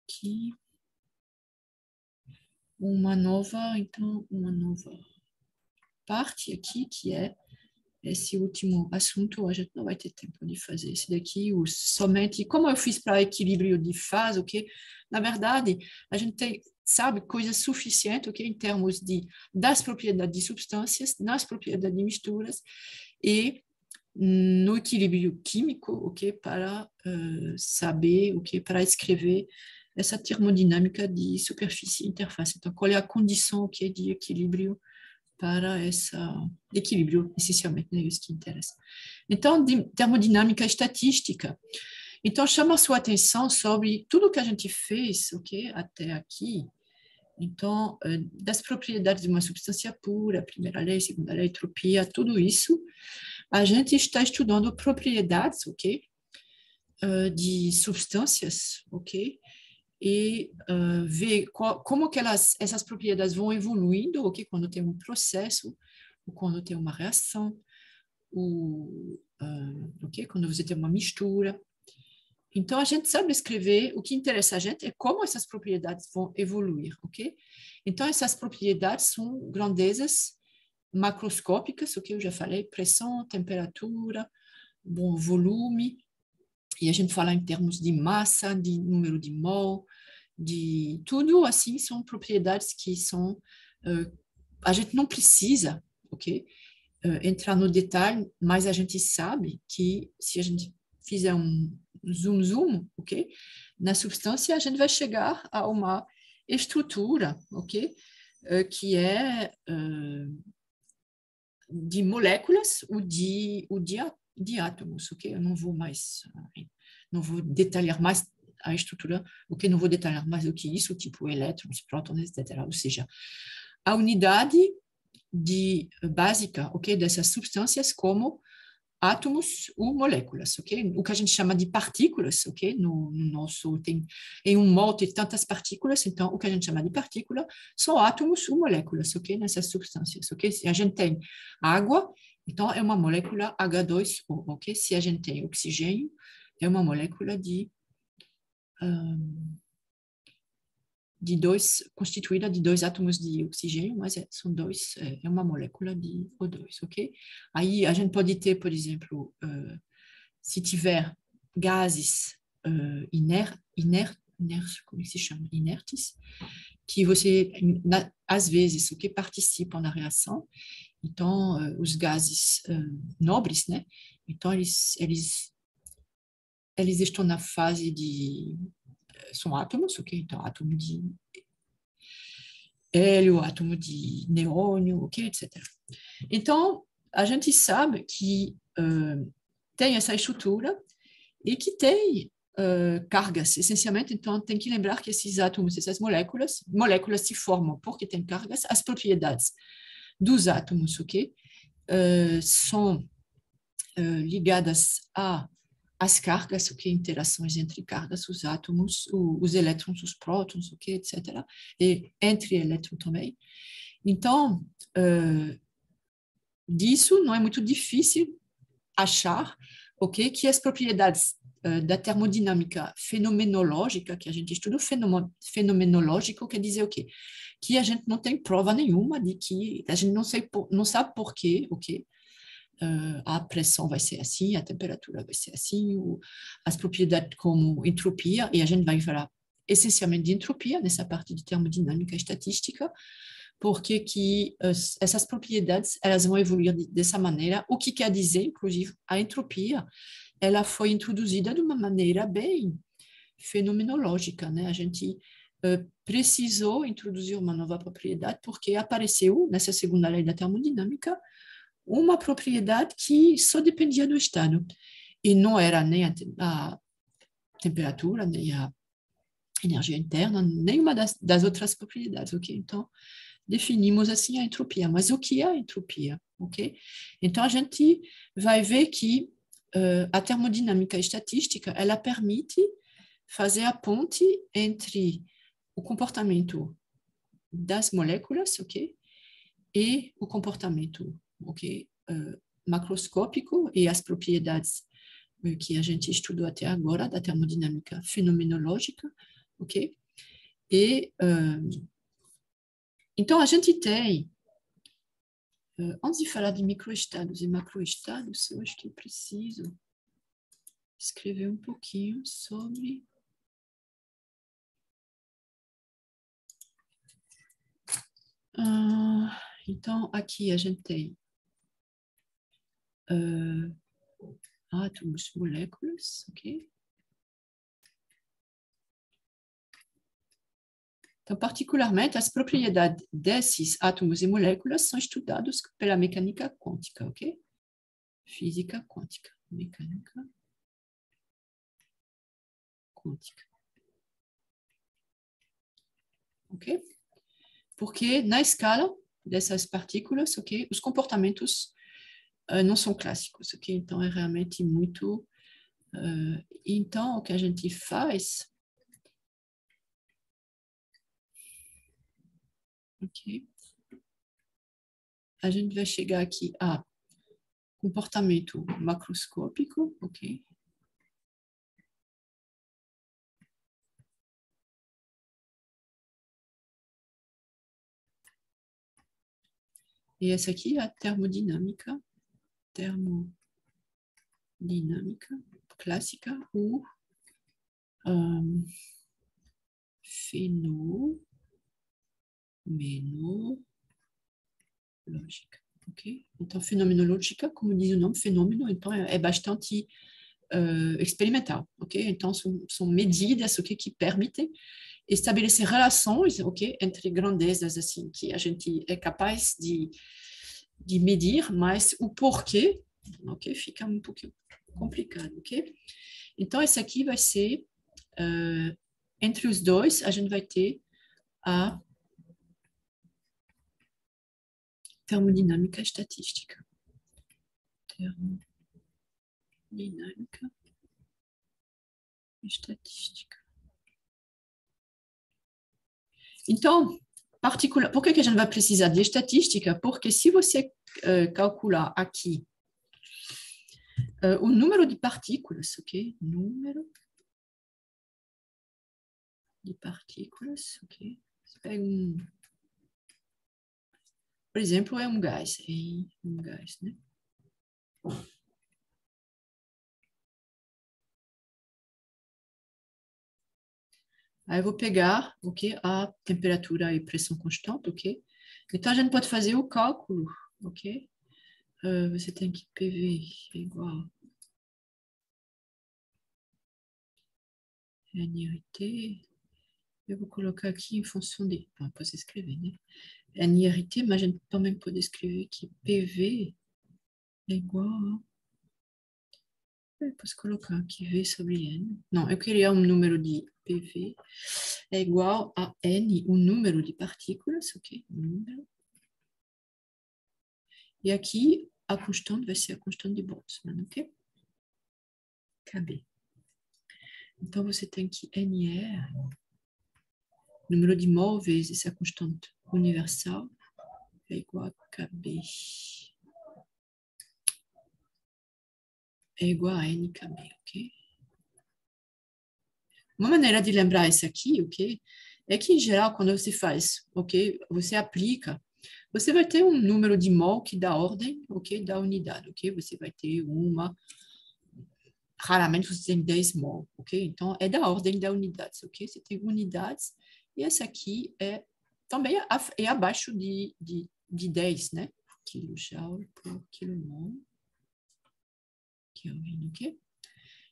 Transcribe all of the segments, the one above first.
aqui uma nova parte aqui, que é esse último assunto. A gente não vai ter tempo de fazer esse daqui, somente como eu fiz para equilíbrio de fase, ok? Na verdade, a gente sabe coisas suficientes, ok? Em termos das propriedades de substâncias, nas propriedades de misturas e no equilíbrio químico, ok? Para saber, ok? Para escrever essa termodinâmica de superfície e interface. Então, qual é a condição, ok? De equilíbrio para essa equilíbrio, essencialmente, é isso que interessa. Então, de termodinâmica estatística. Então, chama a sua atenção sobre tudo que a gente fez, ok, até aqui. Então, das propriedades de uma substância pura, primeira lei, segunda lei, entropia, tudo isso, a gente está estudando propriedades, ok, de substâncias, ok, e ver como que essas propriedades vão evoluindo, ok, quando tem um processo, ou quando tem uma reação, ou, ok, quando você tem uma mistura. Então, a gente sabe escrever, o que interessa a gente é como essas propriedades vão evoluir, ok? Então, essas propriedades são grandezas macroscópicas, ok? Eu já falei, pressão, temperatura, bom, volume, e a gente fala em termos de massa, de número de mol, de tudo assim, são propriedades que são, a gente não precisa, ok? Entrar no detalhe, mas a gente sabe que se a gente fizer um zoom, ok? Na substância, a gente vai chegar a uma estrutura, ok? Que é de moléculas ou de átomos, ok? Eu não vou detalhar mais a estrutura, ok? Não vou detalhar mais do que isso, tipo elétrons, prótons, etc. Ou seja, a unidade básica, ok? Dessas substâncias como átomos ou moléculas, ok? O que a gente chama de partículas, ok? No nosso em um mol tem tantas partículas, então o que a gente chama de partícula são átomos ou moléculas, ok? Nessas substâncias, ok? Se a gente tem água, então é uma molécula H2O, ok? Se a gente tem oxigênio, é uma molécula constituída de dois átomos de oxigênio, mas são é uma molécula de O2, ok? Aí a gente pode ter, por exemplo, se tiver gases como se chama? Inertes, que você, às vezes, o que participam na reação, então, os gases nobres, né? Então, eles estão na fase são átomos, ok? Então, átomo de hélio, átomo de neônio, ok? Etc. Então, a gente sabe que tem essa estrutura e que tem cargas, essencialmente. Então, tem que lembrar que esses átomos, essas moléculas se formam porque tem cargas. As propriedades dos átomos, ok? São ligadas às cargas, ok? Interações entre cargas, os átomos, os elétrons, os prótons, ok? Etc. E entre elétrons também. Então, disso não é muito difícil achar, ok, que as propriedades da termodinâmica fenomenológica, que a gente estuda, fenomenológico quer dizer o quê? Que a gente não tem prova nenhuma de que, a gente não sabe por quê, ok? A pressão vai ser assim, a temperatura vai ser assim, as propriedades como entropia, e a gente vai falar essencialmente de entropia nessa parte de termodinâmica estatística, porque que essas propriedades elas vão evoluir dessa maneira, o que quer dizer, inclusive, a entropia, ela foi introduzida de uma maneira bem fenomenológica, né? A gente precisou introduzir uma nova propriedade porque apareceu nessa segunda lei da termodinâmica uma propriedade que só dependia do estado e não era nem a temperatura, nem a energia interna, nenhuma das outras propriedades, ok? Então, definimos assim a entropia. Mas o que é a entropia? Ok? Então, a gente vai ver que a termodinâmica estatística, ela permite fazer a ponte entre o comportamento das moléculas, ok? E o comportamento, ok? Macroscópico e as propriedades que a gente estudou até agora da termodinâmica fenomenológica, ok? E, então, a gente tem, antes de falar de microestados e macroestados, eu acho que eu preciso escrever um pouquinho sobre... então, aqui a gente tem átomos, moléculas, ok? Então, particularmente, as propriedades desses átomos e moléculas são estudadas pela mecânica quântica, ok? Física quântica, mecânica quântica, ok? Porque na escala dessas partículas, ok, os comportamentos não são clássicos, ok? Então, é realmente muito... então, o que a gente faz... Ok? A gente vai chegar aqui a comportamento macroscópico, ok? E essa aqui é a termodinâmica clássica ou fenomenológica, ok? Então, fenomenológica, como diz o nome, fenômeno, então é bastante experimental, ok? Então, são medidas, ok, que permitem estabelecer relações, ok, entre grandezas assim que a gente é capaz de medir, mas o porquê, ok, fica um pouquinho complicado, ok? Então, esse aqui vai ser, entre os dois, a gente vai ter a termodinâmica estatística. Termodinâmica estatística. Então, por que a gente vai precisar de estatística? Porque se você calcular aqui o número de partículas, ok? Número de partículas, ok? Você pega por exemplo, é um gás, né? Aí eu vou pegar, ok, a temperatura e pressão constante, ok? Então a gente pode fazer o cálculo, ok? Você tem que PV é igual a NRT. Eu vou colocar aqui em função de... Bom, posso escrever, né? NRT, mas a gente também pode escrever que PV é igual a... Eu posso colocar aqui V sobre N. Não, eu queria um número de PV é igual a N, o número de partículas, ok? Número. E aqui a constante vai ser a constante de Boltzmann, ok? KB. Então você tem que NR, número de mol vezes a constante universal, é igual a KB. É igual a NKB, ok? Uma maneira de lembrar isso aqui, ok? É que, em geral, quando você faz, ok? Você aplica, você vai ter um número de mol que dá ordem, ok? Da unidade, ok? Você vai ter raramente você tem 10 mol, ok? Então, é da ordem da unidade, ok? Você tem unidades, e essa aqui também é abaixo de 10, né? Kilojoule por kilomol, Kelvin, ok?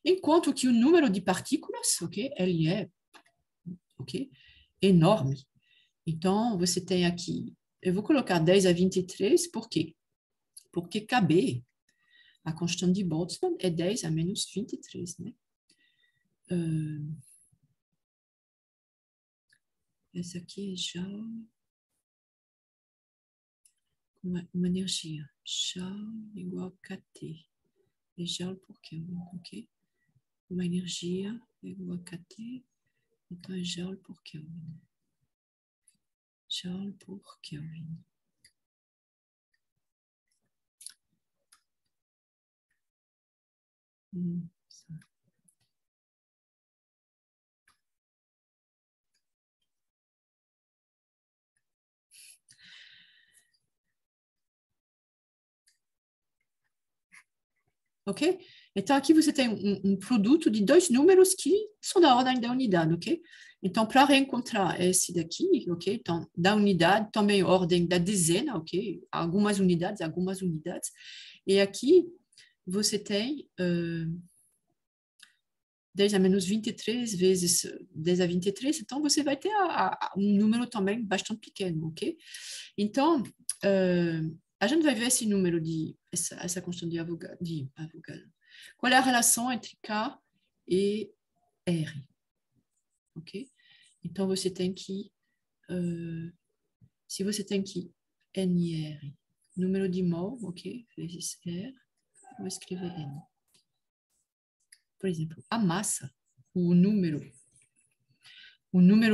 Enquanto que o número de partículas, ok? Ele é, ok? Enorme. Então, você tem aqui, eu vou colocar 10 a 23, por quê? Porque KB, a constante de Boltzmann, é 10 a menos 23, né? Essa aqui é já uma energia. Joule igual a KT. É Joule por Kelvin, ok? Uma energia é igual a KT, então é Joule por Kelvin. Joule por Kelvin. ok? Então, aqui você tem produto de dois números que são da ordem da unidade, ok? Então, para reencontrar esse daqui, ok? Então, da unidade, também ordem da dezena, ok? Algumas unidades. E aqui, você tem 10 a menos 23 vezes 10 a 23, então você vai ter um número também bastante pequeno, ok? Então, a gente vai ver esse número essa constante de Avogadro. Qual é a relação entre K e R, ok? Então, você tem que, se você tem que NR, número de mol, ok? Vezes R, eu vou escrever N. Por exemplo, a massa, o número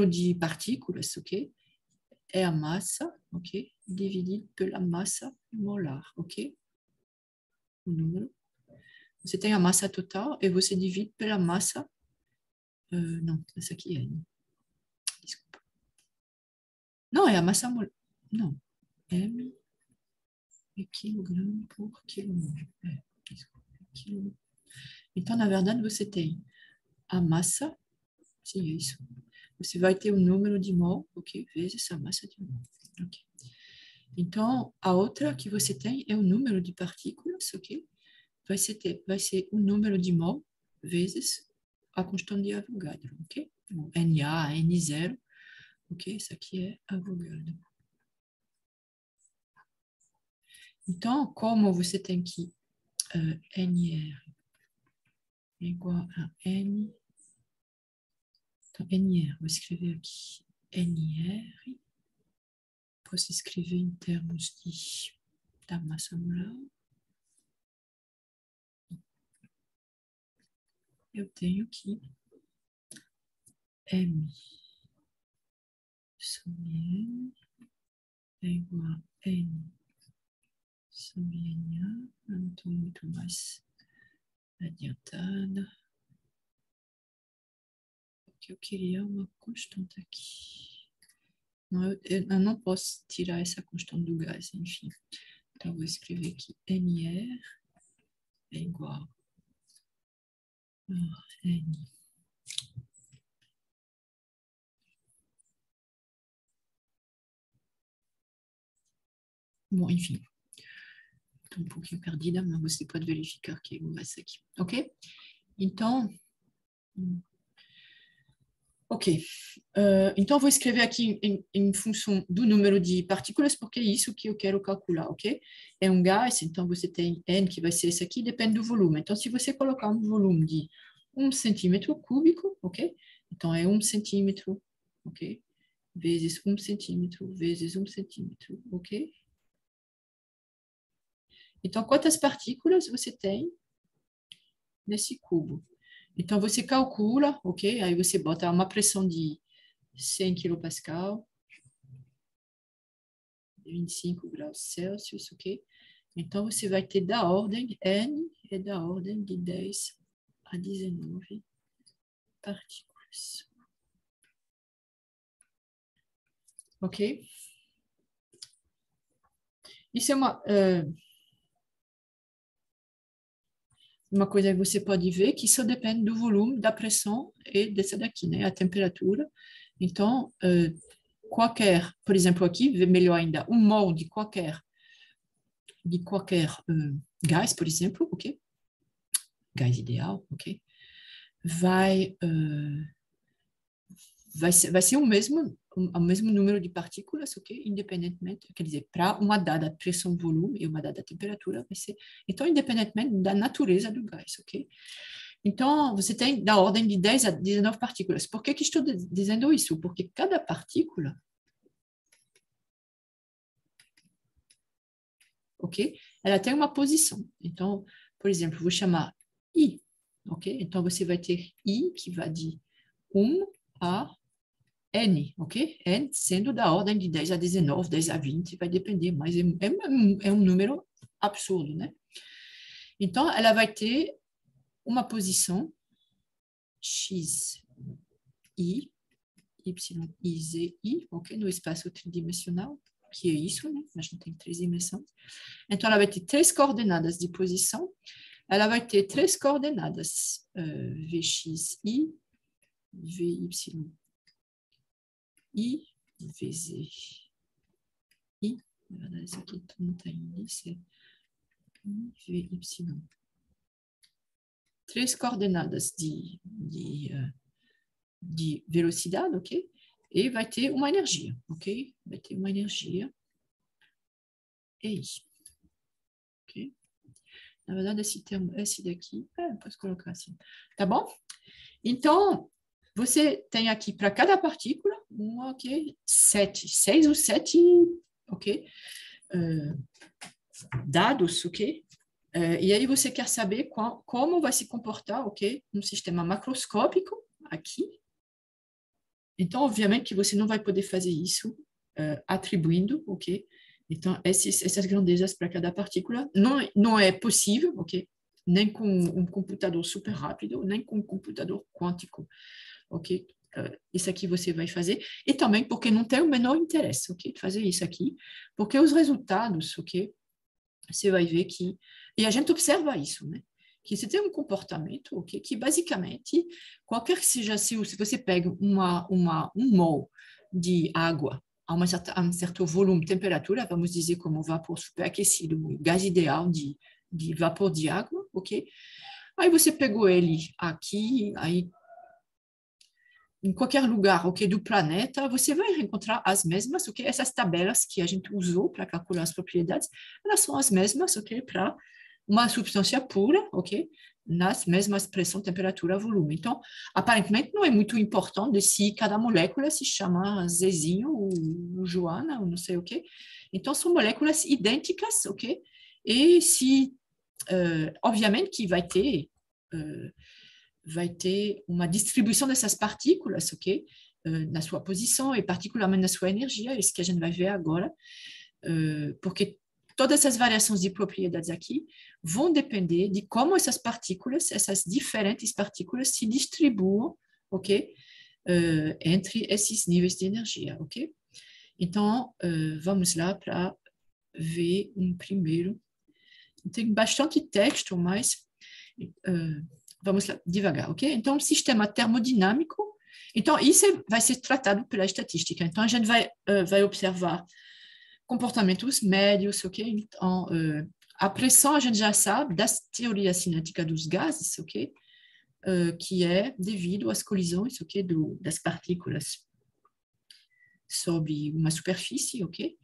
de partículas, ok? É a massa, ok? Dividido pela massa molar, ok? O número. Você tem a massa total e você divide pela massa... não, essa aqui é N. Desculpa. Não, é a massa molar. Não. M é quilograma por quilômetro. Desculpa. Quilômetro. Então, na verdade, você tem a massa, sim, é isso. Você vai ter o número de mol, ok? Vezes a massa de mol, ok? Então, a outra que você tem é o número de partículas, ok? Vai ser o número de mol vezes a constante de Avogadro, ok? Na, N0, ok? Isso aqui é Avogadro. Então, como você tem que NR é igual a N... Então, NR, vou escrever aqui NR. Posso escrever em termos da massa molar. Eu tenho que M sobre N é igual a N sobre NA. Eu não estou muito mais adiantada. Porque eu queria uma constante aqui. Não, eu não posso tirar essa constante do gás, enfim. Então, eu vou escrever aqui NR é igual a N. Bom, enfim. Estou um pouquinho perdida, mas você pode verificar que eu vou essa aqui. Ok? Então, ok. Então, eu vou escrever aqui em função do número de partículas, porque é isso que eu quero calcular, ok? É um gás, então você tem N, que vai ser esse aqui, depende do volume. Então, se você colocar um volume de 1 centímetro cúbico, ok? Então, é 1 centímetro, ok? Vezes 1 centímetro, vezes 1 centímetro, ok? Então, quantas partículas você tem nesse cubo? Então, você calcula, ok? Aí você bota uma pressão de 100 kPa, 25 graus Celsius, ok? Então, você vai ter da ordem, N é da ordem de 10 a 19 partículas. Ok? Isso é uma coisa que você pode ver, que isso depende do volume, da pressão e dessa daqui, né? A temperatura. Então, qualquer, por exemplo, aqui, melhor ainda, um mol de qualquer gás, por exemplo, ok? Gás ideal, ok? Vai ser o mesmo número de partículas, ok? Independentemente, quer dizer, para uma dada pressão, volume e uma dada temperatura, vai ser, então, independentemente da natureza do gás, ok? Então, você tem da ordem de 10 a 19 partículas. Por que estou dizendo isso? Porque cada partícula, ok? Ela tem uma posição. Então, por exemplo, vou chamar I, ok? Então, você vai ter I, que vai de 1 a N, ok? N sendo da ordem de 10 a 19, 10 a 20, vai depender, mas é um número absurdo, né? Então, ela vai ter uma posição X, I, Y, I, Z, I, ok? No espaço tridimensional, que é isso, né? A gente tem 3 dimensões. Então, ela vai ter 3 coordenadas de posição. ela vai ter três coordenadas, Vxi, Vy, I, Vz. I, na verdade, isso aqui não está em isso, é I, Vy. Três coordenadas de velocidade, ok? E vai ter uma energia, ok? Vai ter uma energia. E isso. Ok? Na verdade, esse termo, esse daqui, posso colocar assim. Tá bom? Então, você tem aqui para cada partícula, ok? 6 ou 7, ok? Dados, ok? E aí você quer saber como vai se comportar, ok? Um sistema macroscópico aqui. Então, obviamente que você não vai poder fazer isso atribuindo, ok? Então, essas grandezas para cada partícula não é possível, ok? Nem com um computador super rápido, nem com um computador quântico, ok? Isso aqui você vai fazer. E também porque não tem o menor interesse, ok? De fazer isso aqui, porque os resultados, ok? Você vai ver que... E a gente observa isso, né? Que você tem um comportamento, ok? Que basicamente, qualquer que seja, se você pega um mol de água a um certo volume, temperatura, vamos dizer como vapor superaquecido, gás ideal de vapor de água, ok? Aí você pegou ele aqui, aí em qualquer lugar, ok, do planeta, você vai encontrar as mesmas, ok? Essas tabelas que a gente usou para calcular as propriedades, elas são as mesmas, ok, para uma substância pura, ok, nas mesmas pressão, temperatura, volume. Então, aparentemente, não é muito importante se cada molécula se chama Zezinho ou Joana, ou não sei o quê. Então, são moléculas idênticas, ok? E se, obviamente, que vai ter uma distribuição dessas partículas, ok? Na sua posição e particularmente na sua energia, é isso que a gente vai ver agora, porque todas essas variações de propriedades aqui vão depender de como essas partículas, essas diferentes partículas se distribuem, ok? Entre esses níveis de energia, ok? Então, vamos lá para ver um primeiro. Tem bastante texto, mas vamos lá, devagar, ok? Então, sistema termodinâmico. Então, isso vai ser tratado pela estatística. Então, a gente vai observar comportamentos médios, ok? Então, a pressão, a gente já sabe da teoria cinética dos gases, ok? Que é devido às colisões, ok? Das partículas sobre uma superfície, ok?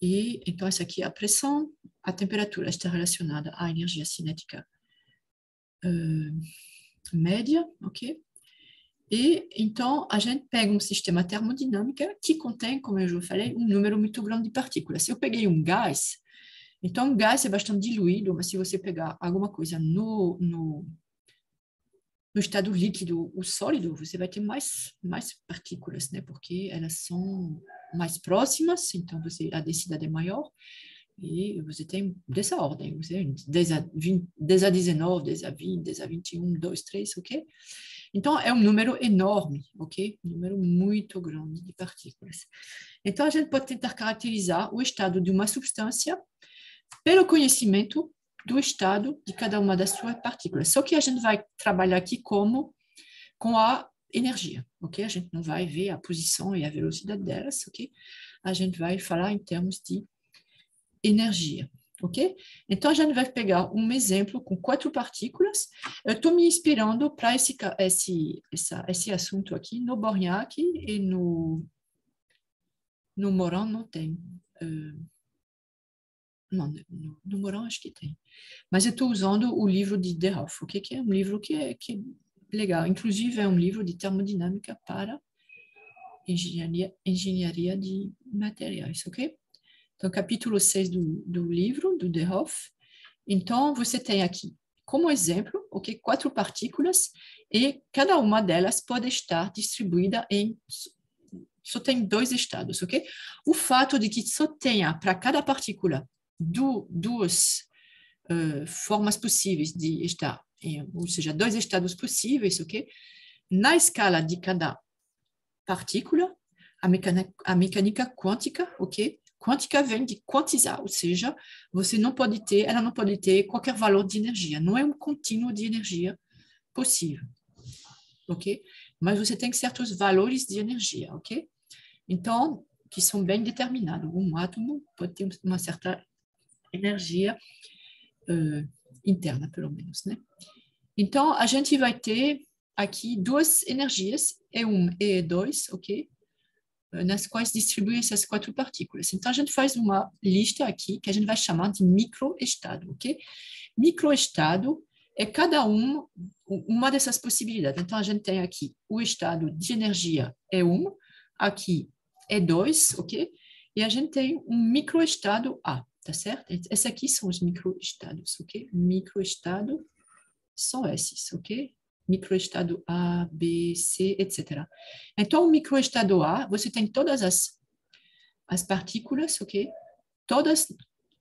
E, então, essa aqui é a pressão, a temperatura está relacionada à energia cinética média, ok? E, então, a gente pega um sistema termodinâmico que contém, como eu já falei, um número muito grande de partículas. Se eu peguei um gás, então o gás é bastante diluído, mas se você pegar alguma coisa no estado líquido ou sólido, você vai ter mais partículas, né? Porque elas são mais próximas, então a densidade é maior, e você tem dessa ordem, você tem 10 a 20, 10 a 19, 10 a 20, 10 a 21, 2, 3, ok? Então, é um número enorme, ok? Um número muito grande de partículas. Então, a gente pode tentar caracterizar o estado de uma substância pelo conhecimento do estado de cada uma das suas partículas. Só que a gente vai trabalhar aqui com a energia, ok? A gente não vai ver a posição e a velocidade delas, ok? A gente vai falar em termos de energia, ok? Então, a gente vai pegar um exemplo com 4 partículas. Eu estou me inspirando para esse assunto aqui no Borgnac e no Morin não tem. Não, no Morin acho que tem. Mas eu estou usando o livro de De Hoff, ok? Que é um livro que é legal. Inclusive, é um livro de termodinâmica para engenharia de materiais, ok? Então, capítulo 6 do livro, do De Hoff. Então, você tem aqui, como exemplo, ok, 4 partículas e cada uma delas pode estar distribuída em... Só tem 2 estados, ok? O fato de que só tenha para cada partícula duas formas possíveis de estar, ou seja, 2 estados possíveis, ok? Na escala de cada partícula, a mecânica quântica, ok? quântica vem de quantizar, ou seja, ela não pode ter qualquer valor de energia. Não é um contínuo de energia possível, ok? Mas você tem certos valores de energia, ok? Então, que são bem determinados. Um átomo pode ter uma certa energia interna, pelo menos, né? Então, a gente vai ter aqui duas energias, E1 e E2, ok? Nas quais distribui essas quatro partículas. Então, a gente faz uma lista aqui que a gente vai chamar de microestado, ok? Microestado é cada uma dessas possibilidades. Então, a gente tem aqui o estado de energia E1, aqui E2, ok? E a gente tem um microestado A, tá certo? Esses aqui são os microestados, ok? Microestado são esses, ok? Microestado A, B, C, etc. Então, o microestado A, você tem todas as partículas, ok? Todas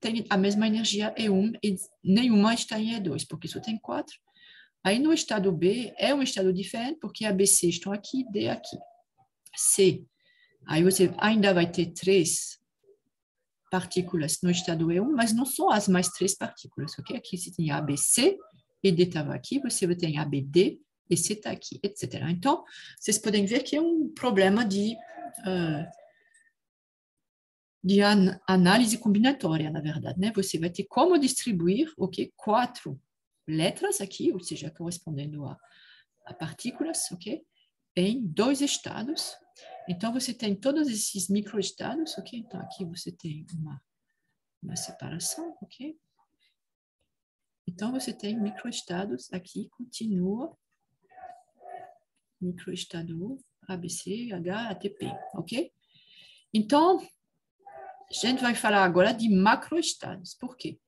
têm a mesma energia E1 e nenhuma está em E2, porque só tem 4. Aí, no estado B, é um estado diferente, porque A, B, C estão aqui, D aqui. C, aí você ainda vai ter 3 partículas no estado E1, mas não são as mais 3 partículas, ok? Aqui você tem A, B, C, e D estava aqui, você tem A, B, D, e C está aqui, etc. Então, vocês podem ver que é um problema de análise combinatória, na verdade, né? Você vai ter como distribuir, ok? 4 letras aqui, ou seja, correspondendo a partículas, ok? Em 2 estados. Então, você tem todos esses microestados, ok? Então, aqui você tem uma separação, ok? Então, você tem microestados, aqui continua, microestado A, B, C, H, ATP, ok? Então, a gente vai falar agora de macroestados. Por quê?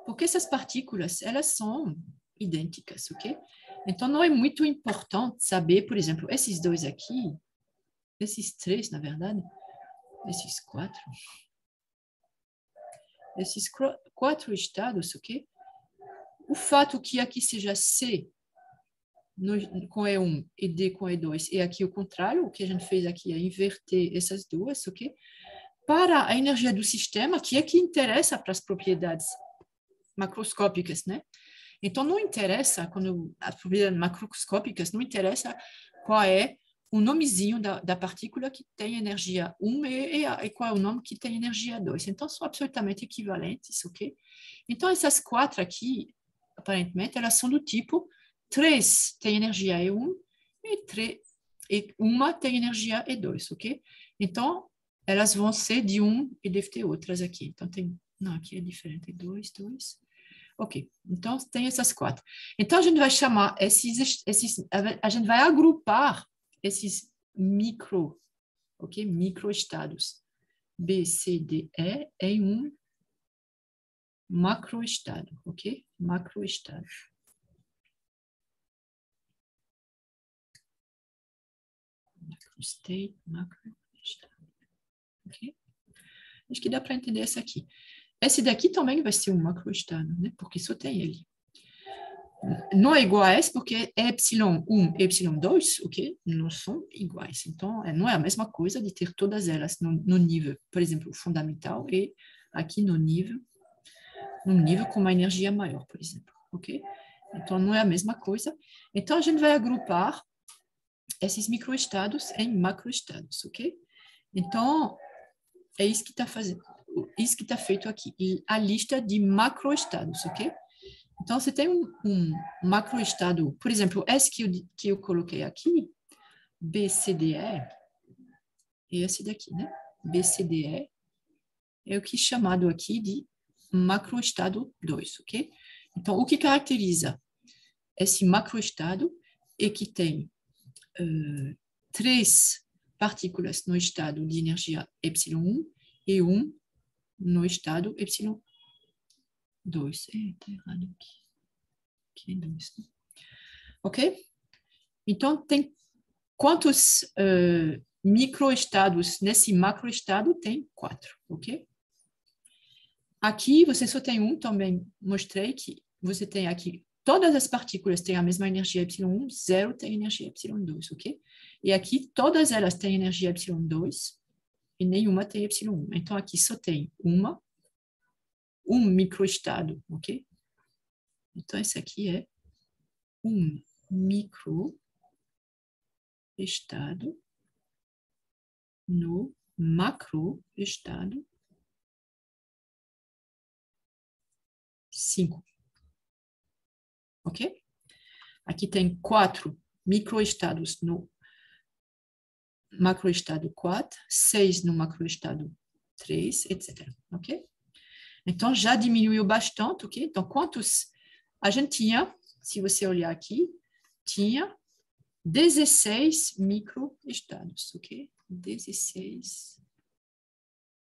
Porque essas partículas, elas são idênticas, ok? Então, não é muito importante saber, por exemplo, esses dois aqui, esses 3, na verdade, esses 4, esses 4 estados, ok? O fato que aqui seja C com E1 e D com E2 e aqui o contrário, o que a gente fez aqui é inverter essas duas, ok? Para a energia do sistema, que é que interessa para as propriedades macroscópicas, né? Então, não interessa, quando as propriedades macroscópicas, não interessa qual é o nomezinho da partícula que tem energia 1 e qual é o nome que tem energia 2. Então, são absolutamente equivalentes, ok? Então, essas 4 aqui, aparentemente, elas são do tipo 3 tem energia E1 e uma tem energia E2, ok? Então, elas vão ser de 1 e deve ter outras aqui. Então, não, aqui é diferente, 2, 2. Ok, então tem essas 4. Então, a gente vai chamar a gente vai agrupar esses ok? Microestados B, C, D, E em um macroestado, ok? Macroestado. Macrostate, macroestado, ok? Acho que dá para entender essa aqui. Esse daqui também vai ser um macroestado, né? Porque só tem ele. Não é igual a esse porque ε1 e ε2, ok? Não são iguais. Então, não é a mesma coisa de ter todas elas no nível, por exemplo, fundamental e aqui num nível com uma energia maior, por exemplo, ok? Então, não é a mesma coisa. Então, a gente vai agrupar esses microestados em macroestados, ok? Então, é isso que está feito aqui, a lista de macroestados, ok? Então, você tem um macroestado, por exemplo, esse que eu coloquei aqui, BCDE, e esse daqui, né? BCDE é o que é chamado aqui de macroestado 2, ok? Então, o que caracteriza esse macroestado é que tem 3 partículas no estado de energia ε1 e 1 no estado ε2. Está errado aqui. Aqui é 2, né? Ok? Então, tem quantos microestados nesse macroestado? Tem 4, ok? Aqui, você só tem um, também mostrei que você tem aqui, todas as partículas têm a mesma energia ε1, 0 tem energia ε2, ok? E aqui, todas elas têm energia ε2, e nenhuma tem epsilon 1. Então, aqui só tem um microestado, ok? Então, esse aqui é um microestado no macroestado 5. Ok? Aqui tem 4 microestados no macroestado 4, 6 no macroestado 3, etc. Ok? Então, já diminuiu bastante, ok? Então, quantos a gente tinha, se você olhar aqui, tinha 16 microestados, ok? 16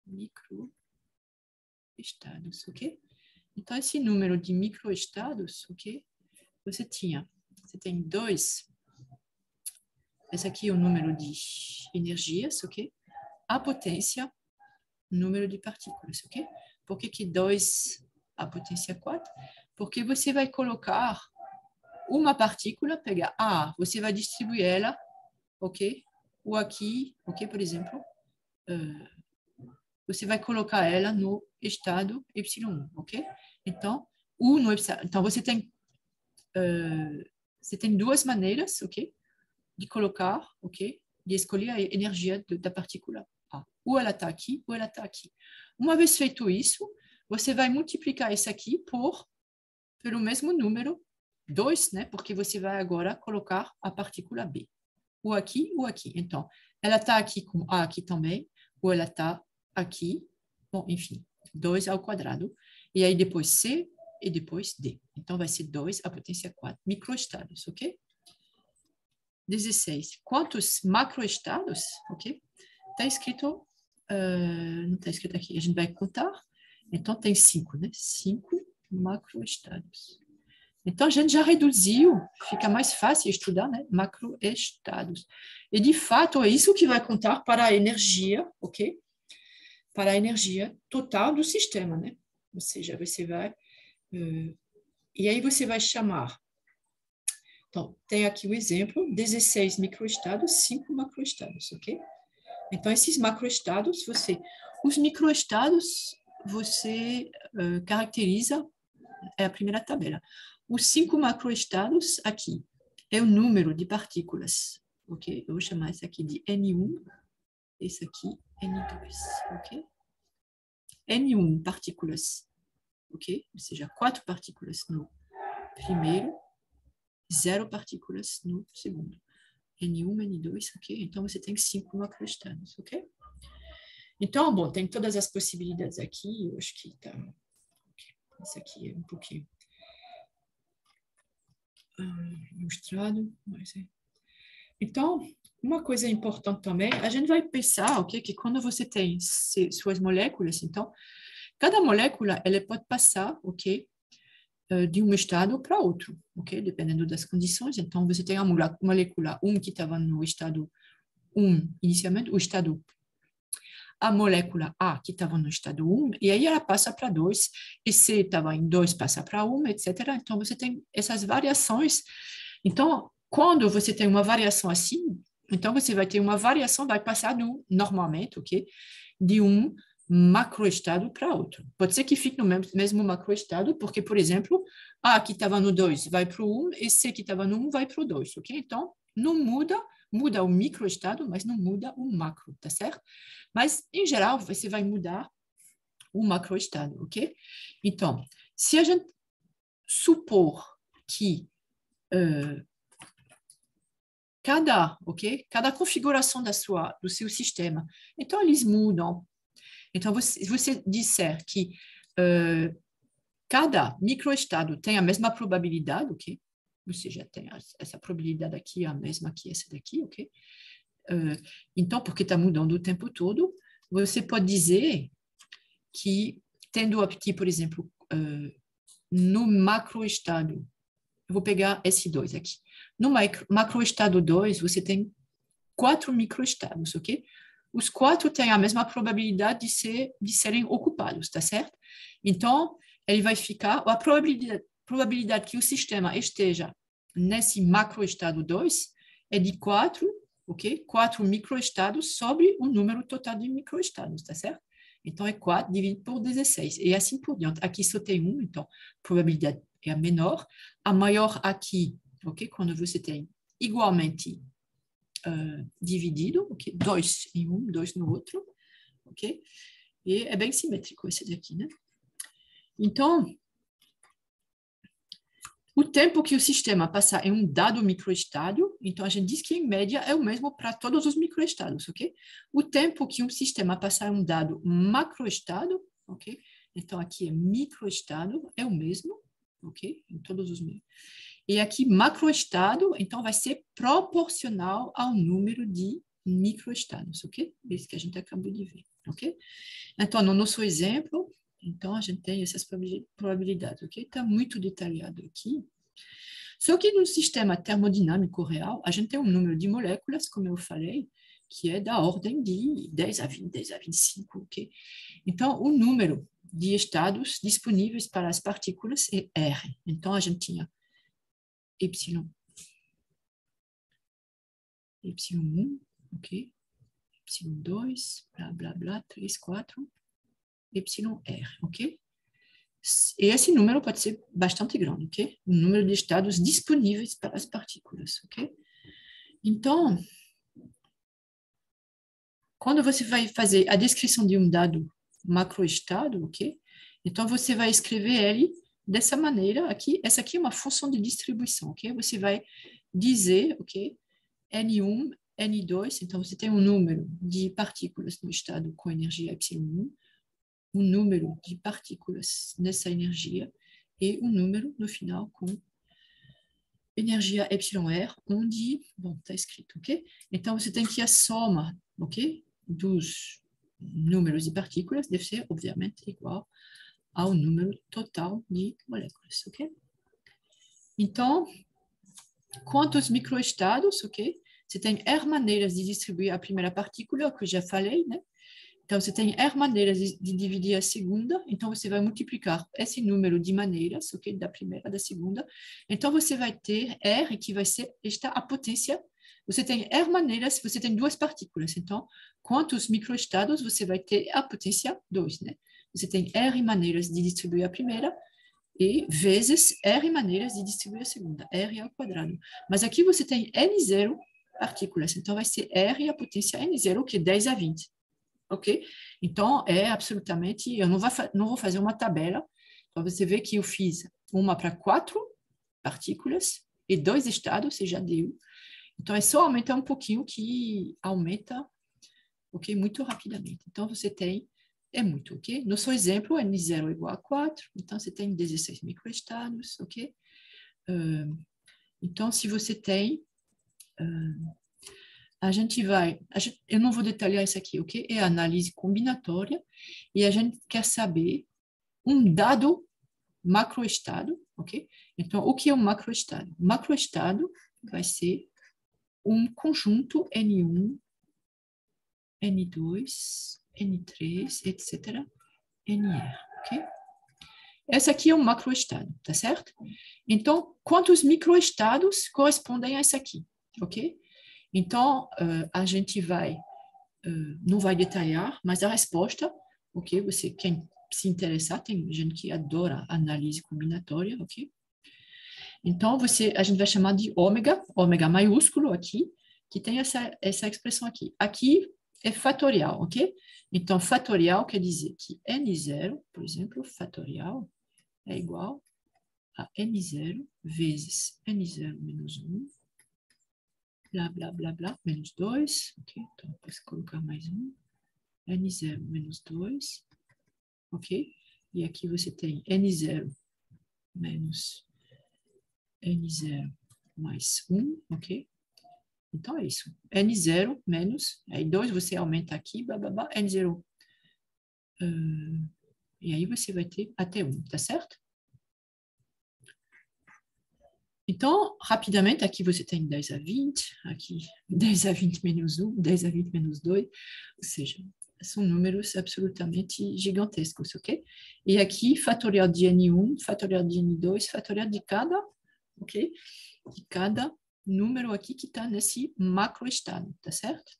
microestados, ok? Então, esse número de microestados, ok? Você tem 2. Esse aqui é o número de energias, ok? A potência, número de partículas, ok? Por que 2 a potência 4? Porque você vai colocar uma partícula, pegar A, você vai distribuir ela, ok? Ou aqui, ok, por exemplo, você vai colocar ela no estado Y1, ok? Então, então você tem 2 maneiras, ok? De colocar, ok? De escolher a energia da partícula A. Ou ela está aqui, ou ela está aqui. Uma vez feito isso, você vai multiplicar isso aqui pelo mesmo número, 2, né? Porque você vai agora colocar a partícula B. Ou aqui, ou aqui. Então, ela está aqui com A aqui também, ou ela está aqui. Bom, enfim, 2 ao quadrado. E aí depois C e depois D. Então, vai ser 2 a potência 4 microestados, ok? 16. Quantos macroestados? Ok? Está escrito, não está escrito aqui, a gente vai contar. Então, tem 5, né? 5 macroestados. Então, a gente já reduziu, fica mais fácil estudar, né? Macroestados. E, de fato, é isso que vai contar para a energia, ok? Para a energia total do sistema, né? Ou seja, você vai... e aí você vai chamar... Então, tem aqui o exemplo, 16 microestados, 5 macroestados, ok? Então, esses macroestados, os microestados, você caracteriza, é a primeira tabela. Os 5 macroestados, aqui, é o número de partículas, ok? Eu vou chamar esse aqui de N1, esse aqui N2, ok? N1 partículas, ok? Ou seja, 4 partículas no primeiro, 0 partículas no segundo. N1, N2, ok? Então, você tem 5 macroestados, ok? Então, bom, tem todas as possibilidades aqui, eu acho que tá... Okay. Esse aqui é um pouquinho ilustrado, mas é... Então, uma coisa importante também, a gente vai pensar, ok, que quando você tem suas moléculas, então, cada molécula, ela pode passar, ok, de um estado para outro, ok, dependendo das condições. Então, você tem a molécula 1 que estava no estado 1 inicialmente, o estado a molécula A, que estava no estado 1, e aí ela passa para 2, e C estava em 2, passa para 1, etc. Então, você tem essas variações. Então, quando você tem uma variação assim, então você vai ter uma variação, vai passar normalmente, ok? De um macroestado para outro. Pode ser que fique no mesmo macroestado, porque, por exemplo, A que estava no 2 vai para o 1, e C que estava no 1 vai para o 2, ok? Então, não muda o microestado, mas não muda o macro, tá certo? Mas, em geral, você vai mudar o macroestado, ok? Então, se a gente supor que cada configuração do seu sistema, então eles mudam. Então, você disser que cada microestado tem a mesma probabilidade, ok? Ou seja, tem essa probabilidade aqui, a mesma que essa daqui, ok? Então, porque está mudando o tempo todo, você pode dizer que, tendo aqui, por exemplo, no macroestado, eu vou pegar esse 2 aqui. No macroestado 2, você tem 4 microestados, ok? Os 4 têm a mesma probabilidade de serem ocupados, tá certo? Então, ele vai ficar, a probabilidade que o sistema esteja nesse macroestado 2 é de 4 ok? 4 microestados sobre o número total de microestados, tá certo? Então, é 4 dividido por 16, e assim por diante. Aqui só tem 1, então, a probabilidade é a menor. A maior aqui, ok? Quando você tem igualmente dividido, ok? 2 em um, 2 no outro, ok? E é bem simétrico esse daqui, né? Então, o tempo que o sistema passa em um dado microestádio, então a gente diz que em média é o mesmo para todos os microestados, ok? O tempo que um sistema passa em um dado macroestado, ok? Então aqui é microestado, é o mesmo, ok? Em todos os e aqui macroestado, então vai ser proporcional ao número de microestados, ok? Isso que a gente acabou de ver, ok? Então no nosso exemplo, então, a gente tem essas probabilidades, ok? Está muito detalhado aqui. Só que no sistema termodinâmico real, a gente tem um número de moléculas, como eu falei, que é da ordem de 10 a 20, 10 a 25, ok? Então, o número de estados disponíveis para as partículas é R. Então, a gente tinha Y1, ok? Y2, blá, blá, blá, 3, 4, YR, ok? E esse número pode ser bastante grande, ok? O número de estados disponíveis para as partículas, ok? Então, quando você vai fazer a descrição de um dado macroestado, ok? Então, você vai escrever ele dessa maneira aqui. Essa aqui é uma função de distribuição, ok? Você vai dizer, ok? N1, N2, então você tem um número de partículas no estado com energia Y1, um número de partículas nessa energia e um número no final com energia ER, onde, bom, está escrito, ok? Então, você tem que a soma, ok? Dos números de partículas deve ser, obviamente, igual ao número total de moléculas, ok? Então, quantos microestados, ok? Você tem R maneiras de distribuir a primeira partícula, que eu já falei, né? Então, você tem R maneiras de dividir a segunda, então você vai multiplicar esse número de maneiras, ok? Da primeira, da segunda. Então, você vai ter R, que vai ser a potência. Você tem R maneiras, você tem duas partículas. Então, quantos microestados você vai ter a potência 2, né? Você tem R maneiras de distribuir a primeira e vezes R maneiras de distribuir a segunda, R ao quadrado. Mas aqui você tem N0 partículas, então vai ser R a potência N0, que é 10 a 20. Ok? Então, é absolutamente... Eu não vou fazer uma tabela. Então, você vê que eu fiz uma para 4 partículas e 2 estados, você já deu. Então, é só aumentar um pouquinho que aumenta, ok? Muito rapidamente. Então, você tem... É muito, ok? No seu exemplo, N0 é igual a 4. Então, você tem 16 microestados, ok? Então, se você tem... eu não vou detalhar isso aqui, ok? É análise combinatória e a gente quer saber um dado macroestado, ok? Então, o que é um macroestado? Macroestado vai ser um conjunto N1, N2, N3, etc., NR, ok? Esse aqui é um macroestado, tá certo? Então, quantos microestados correspondem a esse aqui, ok? Então, a gente não vai detalhar, mas a resposta, ok? Quem se interessar, tem gente que adora análise combinatória, ok? Então, a gente vai chamar de ômega maiúsculo aqui, que tem essa expressão aqui. Aqui é fatorial, ok? Então, fatorial quer dizer que N0, por exemplo, fatorial é igual a N0 vezes N0 menos 1, blá, blá, blá, blá, menos 2, ok? Então, posso colocar mais um. N0 menos 2, ok? E aqui você tem N0 menos N0 mais 1, ok? Então, é isso. N0 menos, aí 2 você aumenta aqui, blá, blá, blá, N0. E aí você vai ter até 1, tá certo? Então, rapidamente, aqui você tem 10 a 20, aqui 10 a 20 menos 1, 10 a 20 menos 2, ou seja, são números absolutamente gigantescos, ok? E aqui, fatorial de N1, fatorial de N2, fatorial de cada, ok? De cada número aqui que está nesse macroestado, tá certo?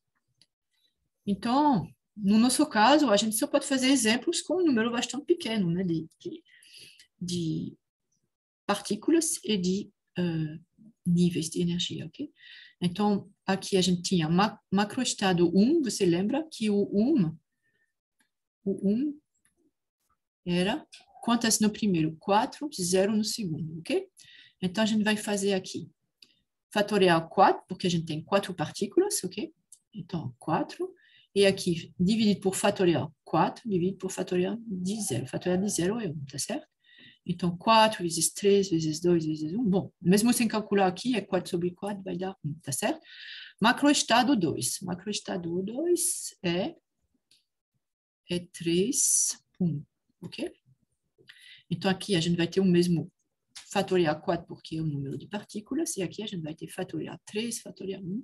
Então, no nosso caso, a gente só pode fazer exemplos com um número bastante pequeno, né, de partículas e de níveis de energia, ok? Então, aqui a gente tinha macroestado 1, você lembra que o 1 era quantas no primeiro? 4, 0 no segundo, ok? Então, a gente vai fazer aqui fatorial 4, porque a gente tem 4 partículas, ok? Então, 4. E aqui, dividido por fatorial 4, dividido por fatorial de 0. Fatorial de 0 é 1, tá certo? Então, 4 vezes 3, vezes 2, vezes 1. Bom, mesmo sem calcular aqui, é 4 sobre 4, vai dar 1, tá certo? Macroestado 2. Macroestado 2 é 3, 1, ok? Então, aqui a gente vai ter o mesmo fatorial 4, porque é o número de partículas, e aqui a gente vai ter fatorial 3, fatorial 1,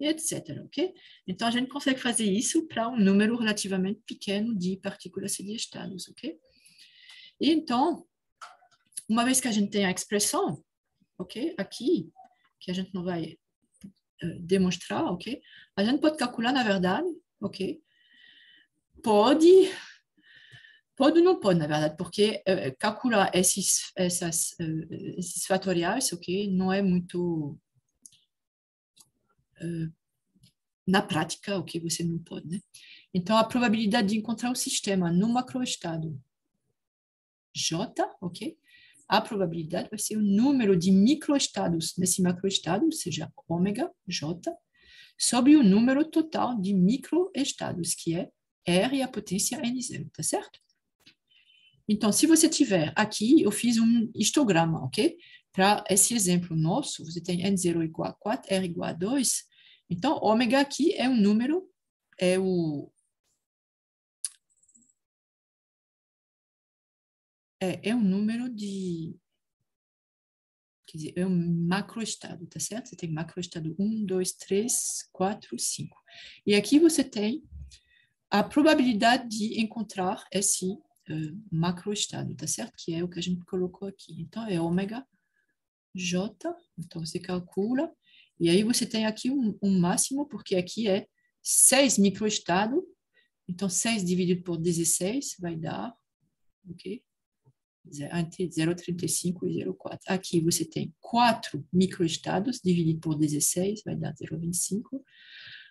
etc, ok? Então, a gente consegue fazer isso para um número relativamente pequeno de partículas e de estados, ok? E então, uma vez que a gente tem a expressão, ok? Aqui, que a gente não vai demonstrar, ok? A gente pode calcular, na verdade, ok? Pode ou não pode, na verdade, porque calcular esses fatoriais, ok? Não é muito... na prática, ok? Você não pode, né? Então, a probabilidade de encontrar o sistema no macroestado J, ok? A probabilidade vai ser o número de microestados nesse macroestado, ou seja, ômega J, sobre o número total de microestados, que é R e a potência N0, tá certo? Então, se você tiver aqui, eu fiz um histograma, ok? Para esse exemplo nosso, você tem N0 igual a 4, R igual a 2. Então, ômega aqui é um número, é um número de... Quer dizer, é um macroestado, tá certo? Você tem macroestado 1, 2, 3, 4, 5. E aqui você tem a probabilidade de encontrar esse macroestado, tá certo? Que é o que a gente colocou aqui. Então, é ômega J, então você calcula, e aí você tem aqui um máximo, porque aqui é 6 microestados, então 6 dividido por 16 vai dar, ok? Entre 0,35 e 0,4. Aqui você tem 4 microestados dividido por 16, vai dar 0,25.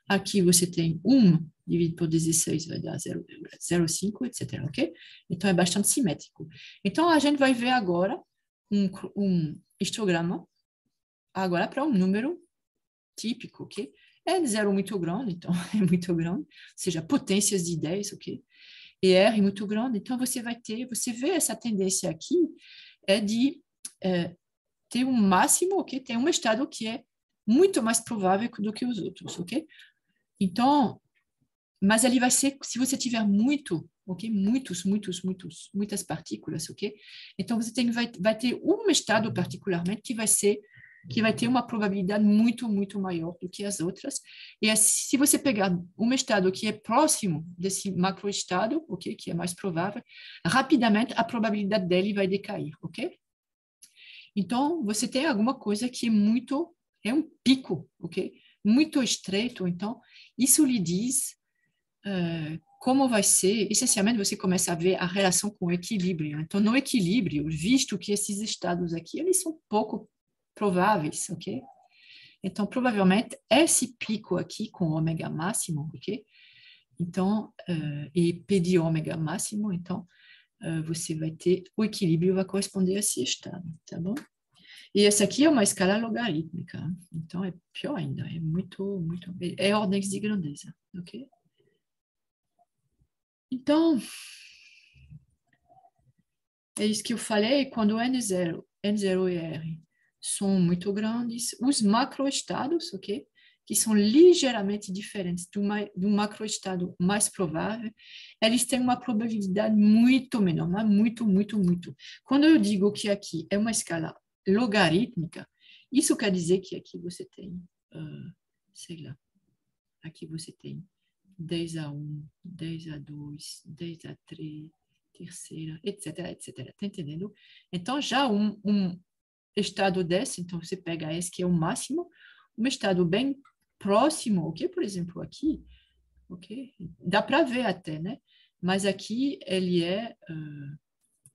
Aqui você tem 1 dividido por 16, vai dar 0,05, etc. Ok? Então é bastante simétrico. Então a gente vai ver agora um histograma, agora para um número típico, ok? É zero muito grande, então é muito grande, ou seja, potências de 10, ok? E R muito grande, então você vê essa tendência aqui, é de ter um máximo, ok? Tem um estado que é muito mais provável do que os outros, ok? Então, mas ele vai ser, se você tiver muito, ok? Muitas partículas, ok? Então, você vai ter um estado particularmente que vai ter uma probabilidade muito maior do que as outras. E se você pegar um estado que é próximo desse macroestado, ok? Que é mais provável, rapidamente a probabilidade dele vai decair, ok? Então, você tem alguma coisa que é um pico, ok? Muito estreito. Então, isso lhe diz como vai ser, essencialmente você começa a ver a relação com o equilíbrio. Então, no equilíbrio, visto que esses estados aqui, eles são pouco prováveis, ok? Então, provavelmente, esse pico aqui com ômega máximo, ok? Então, e P de ômega máximo, então, você vai ter, o equilíbrio vai corresponder a esse estado, tá bom? E essa aqui é uma escala logarítmica, então é pior ainda, é é ordens de grandeza, ok? Então, é isso que eu falei, quando N0 e R são muito grandes, os macroestados, ok? Que são ligeiramente diferentes do macroestado mais provável, eles têm uma probabilidade muito menor, mas muito. Quando eu digo que aqui é uma escala logarítmica, isso quer dizer que aqui você tem, sei lá, aqui você tem 10 a 1, 10 a 2, 10 a 3, terceira, etc. Tá entendendo? Então, já um estado desse, então você pega esse que é o máximo, um estado bem próximo, ok? Por exemplo, aqui, ok? Dá para ver até, né? Mas aqui ele é...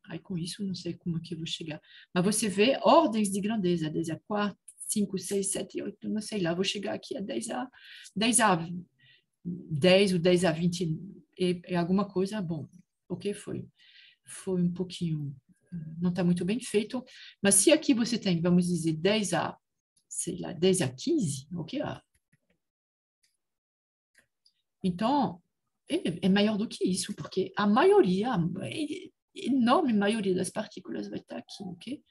Aí com isso, não sei como que eu vou chegar. Mas você vê ordens de grandeza, 10 a 4, 5, 6, 7, 8, não sei lá. Vou chegar aqui a 10 a 10 ou 10 a 20 é alguma coisa, bom, ok? Foi um pouquinho... Não está muito bem feito. Mas se aqui você tem, vamos dizer, 10 a, sei lá, 10 a 15, ok? Então, é maior do que isso, porque a maioria, a enorme maioria das partículas vai estar aqui, ok?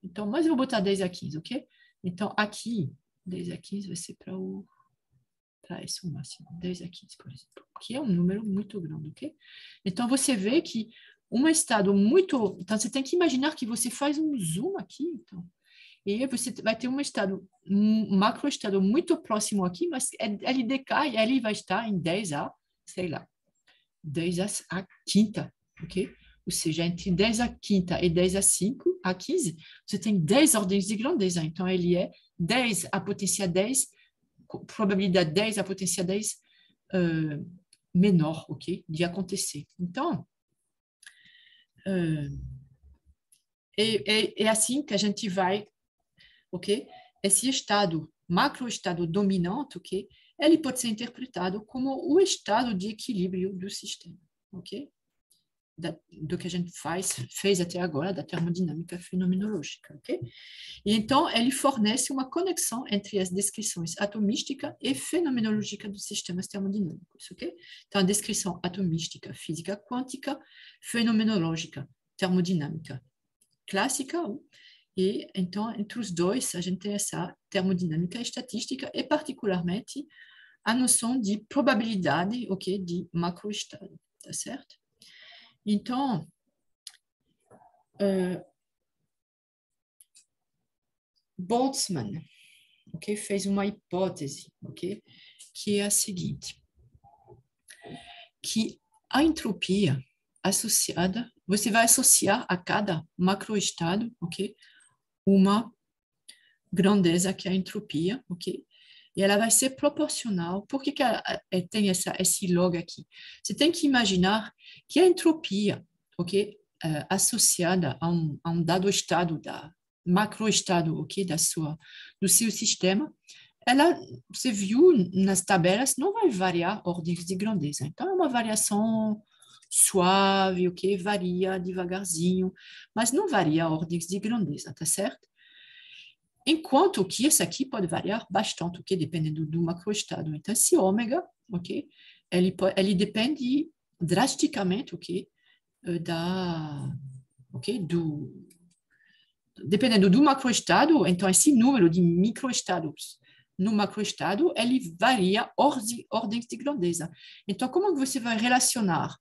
Então, mas eu vou botar 10 a 15, ok? Então, aqui, 10 a 15 vai ser para esse o máximo, 10 a 15, por exemplo, que é um número muito grande, ok? Então, você vê que um estado muito... Então, você tem que imaginar que você faz um zoom aqui, então, e você vai ter um macroestado muito próximo aqui, mas ele decai, ele vai estar em 10 a, sei lá, 10 a quinta, ok? Ou seja, entre 10 a quinta e 10 a 5, a 15, você tem 10 ordens de grandeza. Então, ele é 10 a potência 10, probabilidade 10 a potência 10 menor, ok? De acontecer. Então, é assim que a gente vai, ok? Esse estado, macroestado dominante, ok? Ele pode ser interpretado como o estado de equilíbrio do sistema, ok? Do que a gente fez até agora, da termodinâmica fenomenológica, ok? E então, ele fornece uma conexão entre as descrições atomística e fenomenológica dos sistemas termodinâmicos, ok? Então, a descrição atomística, física quântica, fenomenológica, termodinâmica clássica, e então, entre os dois, a gente tem essa termodinâmica estatística e, particularmente, a noção de probabilidade, ok, de macroestado, tá certo? Então, Boltzmann, ok, fez uma hipótese, ok, que é a seguinte, que a entropia associada, você vai associar a cada macroestado, ok, uma grandeza que é a entropia, ok, e ela vai ser proporcional. Por que tem esse log aqui? Você tem que imaginar que a entropia, ok, associada a um dado estado, macroestado, ok, do seu sistema, ela, você viu nas tabelas, não vai variar ordens de grandeza. Então, é uma variação suave, ok, varia devagarzinho, mas não varia ordens de grandeza, tá certo? Enquanto que esse aqui pode variar bastante, ok? Dependendo do macroestado. Então, esse ômega, ok? Ele depende drasticamente, ok? Dependendo do macroestado, então esse número de microestados no macroestado, ele varia ordens de grandeza. Então, como você vai relacionar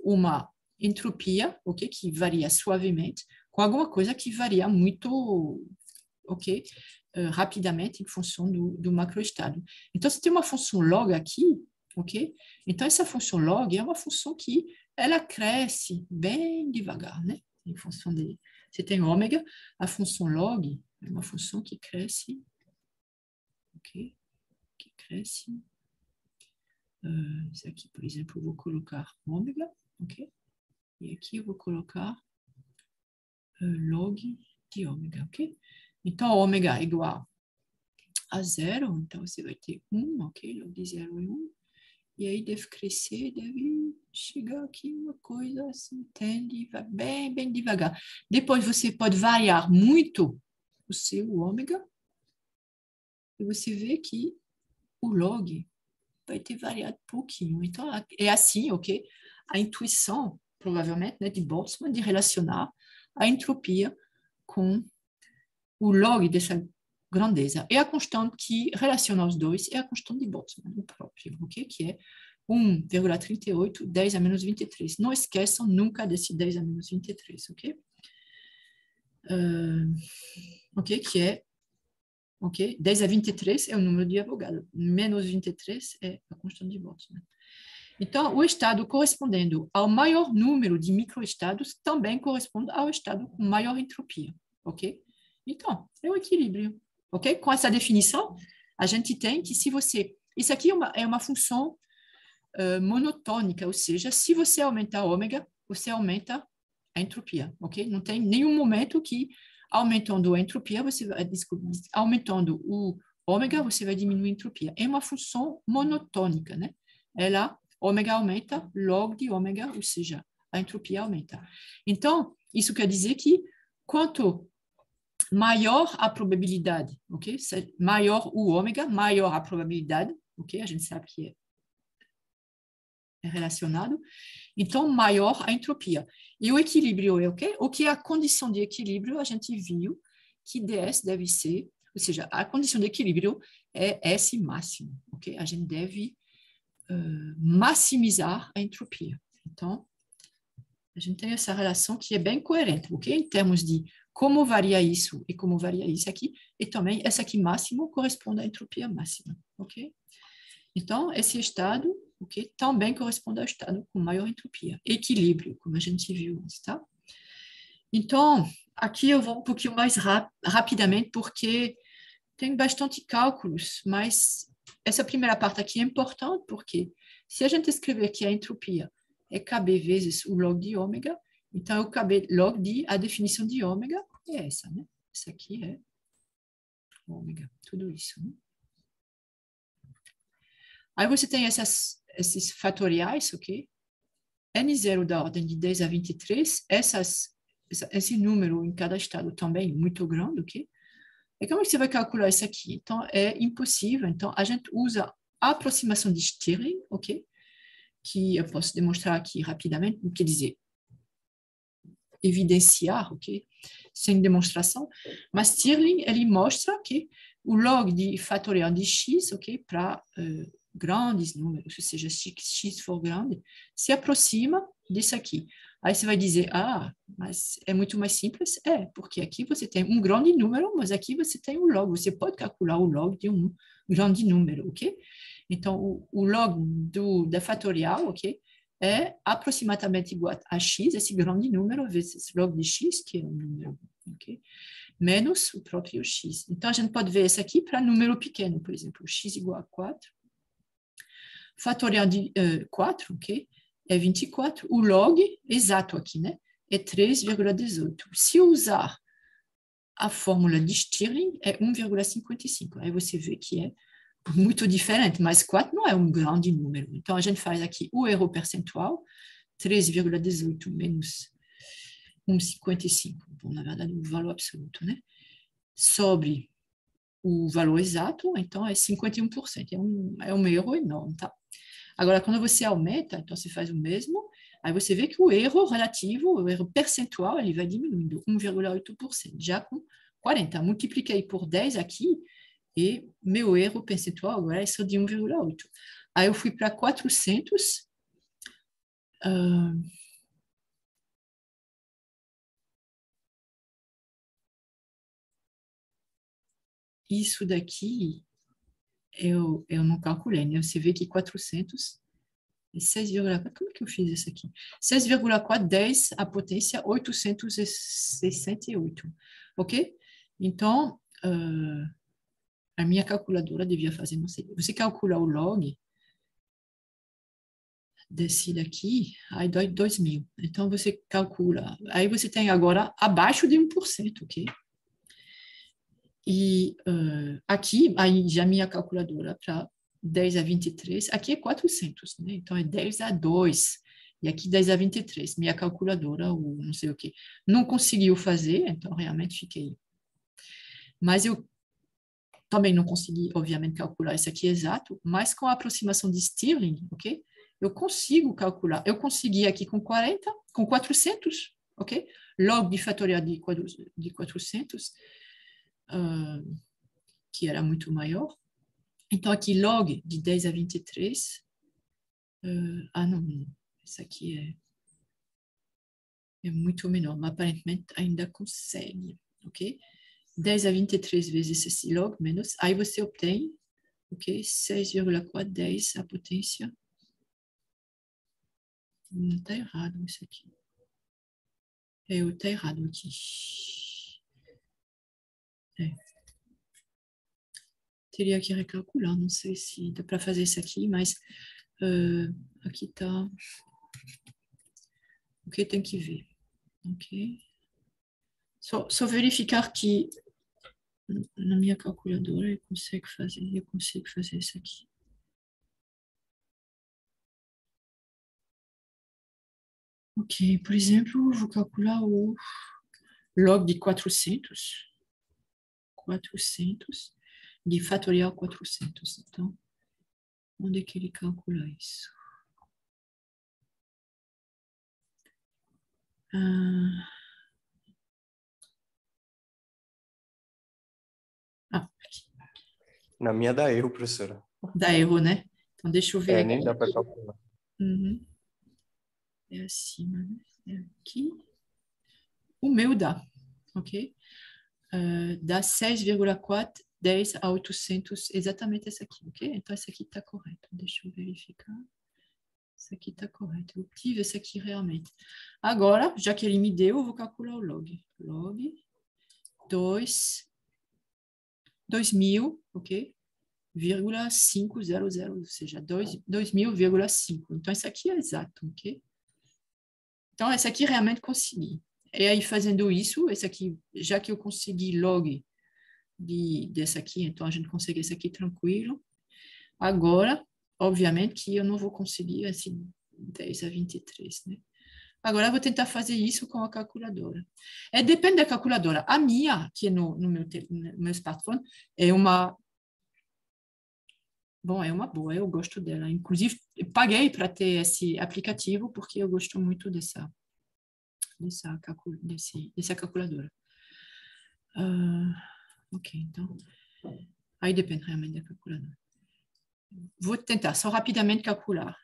uma entropia, ok? Que varia suavemente, com alguma coisa que varia muito, ok? Rapidamente em função do macroestado. Então, você tem uma função log aqui, ok? Então, essa função log é uma função que ela cresce bem devagar, né? Em função de... Você tem ômega, a função log é uma função que cresce, ok? Que cresce. Isso aqui, por exemplo, eu vou colocar ômega, ok? E aqui eu vou colocar log de ômega, ok? Então, ômega é igual a zero, então você vai ter 1, ok? Log de 0 é 1. E aí deve crescer, deve chegar aqui uma coisa assim, entende? Vai bem, bem devagar. Depois você pode variar muito o seu ômega e você vê que o log vai ter variado pouquinho. Então, é assim, ok? A intuição, provavelmente, né, de Boltzmann, de relacionar a entropia com o log dessa grandeza. E a constante que relaciona os dois é a constante de Boltzmann, o próprio, ok? Que é 1,38, 10 a menos 23. Não esqueçam nunca desse 10 a menos 23, ok? Ok, que é, ok? 10 a 23 é o número de Avogadro, menos 23 é a constante de Boltzmann. Então, o estado correspondendo ao maior número de microestados também corresponde ao estado com maior entropia, ok? Então, é o equilíbrio, ok? Com essa definição, a gente tem que se você... Isso aqui é uma função monotônica, ou seja, se você aumentar ômega, você aumenta a entropia, ok? Não tem nenhum momento que aumentando a entropia, você vai, desculpa, aumentando o ômega, você vai diminuir a entropia. É uma função monotônica, né? Ela, ômega aumenta, log de ômega, ou seja, a entropia aumenta. Então, isso quer dizer que quanto maior a probabilidade, ok? Maior o ômega, maior a probabilidade, ok? A gente sabe que é relacionado. Então, maior a entropia. E o equilíbrio é o quê? O que é a condição de equilíbrio? A gente viu que ds deve ser, ou seja, a condição de equilíbrio é S máximo, ok? A gente deve maximizar a entropia. Então, a gente tem essa relação que é bem coerente, ok? Em termos de como varia isso e como varia isso aqui, e também essa aqui máximo corresponde à entropia máxima, ok? Então, esse estado, ok, também corresponde ao estado com maior entropia. Equilíbrio, como a gente viu antes, tá? Então, aqui eu vou um pouquinho mais rapidamente, porque tem bastante cálculos, mas essa primeira parte aqui é importante, porque se a gente escrever que a entropia é Kb vezes o log de ômega, então o Kb log de, a definição de ômega é essa, né? Essa aqui é ômega, tudo isso, né? Aí você tem esses fatoriais, ok? N0 da ordem de 10 a 23, esse número em cada estado também muito grande, ok? E como você vai calcular isso aqui? Então, é impossível. Então, a gente usa a aproximação de Stirling, ok? Que eu posso demonstrar aqui rapidamente, quer dizer, evidenciar, ok? Sem demonstração. Mas Stirling, ele mostra que o log de fatorial de x, ok? Para grandes números, ou seja, se x for grande, se aproxima disso aqui. Aí você vai dizer, mas é muito mais simples? É, porque aqui você tem um grande número, mas aqui você tem um log. Você pode calcular o log de um grande número, ok? Então, o log da fatorial, ok? É aproximadamente igual a x, esse grande número, vezes log de x, que é um número, ok? Menos o próprio x. Então, a gente pode ver isso aqui para número pequeno, por exemplo, x igual a 4. Fatorial de 4, ok? É 24. O log exato aqui, né? É 3,18. Se eu usar a fórmula de Stirling, é 1,55. Aí você vê que é muito diferente, mas 4 não é um grande número. Então, a gente faz aqui o erro percentual, 3,18 menos 1,55. Bom, na verdade, o valor absoluto, né? Sobre o valor exato, então é 51%. É um erro enorme, tá? Agora, quando você aumenta, então você faz o mesmo, aí você vê que o erro relativo, o erro percentual, ele vai diminuindo 1,8%, já com 40. Multipliquei por 10 aqui, e meu erro percentual agora é só de 1,8. Aí eu fui para 400. Isso daqui eu não calculei, né? Você vê que 400 é 6,4. Como é que eu fiz isso aqui? 6,4, 10 a potência 868. Ok? Então, a minha calculadora devia fazer, não sei. Você calcula o log desse daqui, aí dói 2.000. Então, você calcula. Aí você tem agora abaixo de 1%, ok? E aqui, aí já minha calculadora para 10 a 23, aqui é 400, né? Então, é 10 a 2. E aqui 10 a 23, minha calculadora, ou não sei o quê. Não conseguiu fazer, então realmente fiquei. Mas eu também não consegui, obviamente, calcular isso aqui exato, mas com a aproximação de Stirling, ok? Eu consigo calcular. Eu consegui aqui com 40, com 400, ok? Log de fatorial de 400, que era muito maior. Então, aqui, log de 10 a 23. Não, isso aqui é muito menor, mas aparentemente ainda consegue, ok? 10 a 23 vezes esse log menos, aí você obtém, ok? 6,4, 10 a potência. Não está errado isso aqui. Está errado aqui. É. teria que recalcular, não sei se dá para fazer isso aqui, mas aqui está o que tem que ver, ok? Só verificar que na minha calculadora eu consigo fazer isso aqui. Ok, por exemplo, vou calcular o log de 400 de fatorial 400. Então, onde é que ele calcula isso? Aqui. Na minha dá erro, professora. Dá erro, né? Então, deixa eu ver aqui. Nem dá para calcular. Uhum. É acima, né? É aqui. O meu dá, ok? Dá 6,4, 10 a 800, exatamente essa aqui, ok? Então, essa aqui está correta. Deixa eu verificar. Essa aqui está correta. Eu tive essa aqui realmente. Agora, já que ele me deu, eu vou calcular o log. Log 2.000, ok? 500, ou seja, 2.000,5. Então, essa aqui é exato, ok? Então, essa aqui realmente consegui. E aí, fazendo isso, esse aqui, já que eu consegui log dessa aqui, então a gente consegue esse aqui tranquilo. Agora, obviamente que eu não vou conseguir esse 10 a 23, né? Agora, eu vou tentar fazer isso com a calculadora. Depende da calculadora. A minha, que é no meu smartphone, é uma... Bom, é uma boa, eu gosto dela. Inclusive, eu paguei para ter esse aplicativo, porque eu gosto muito dessa calculadora. Ok, então... Aí depende realmente da calculadora. Vou tentar só rapidamente calcular.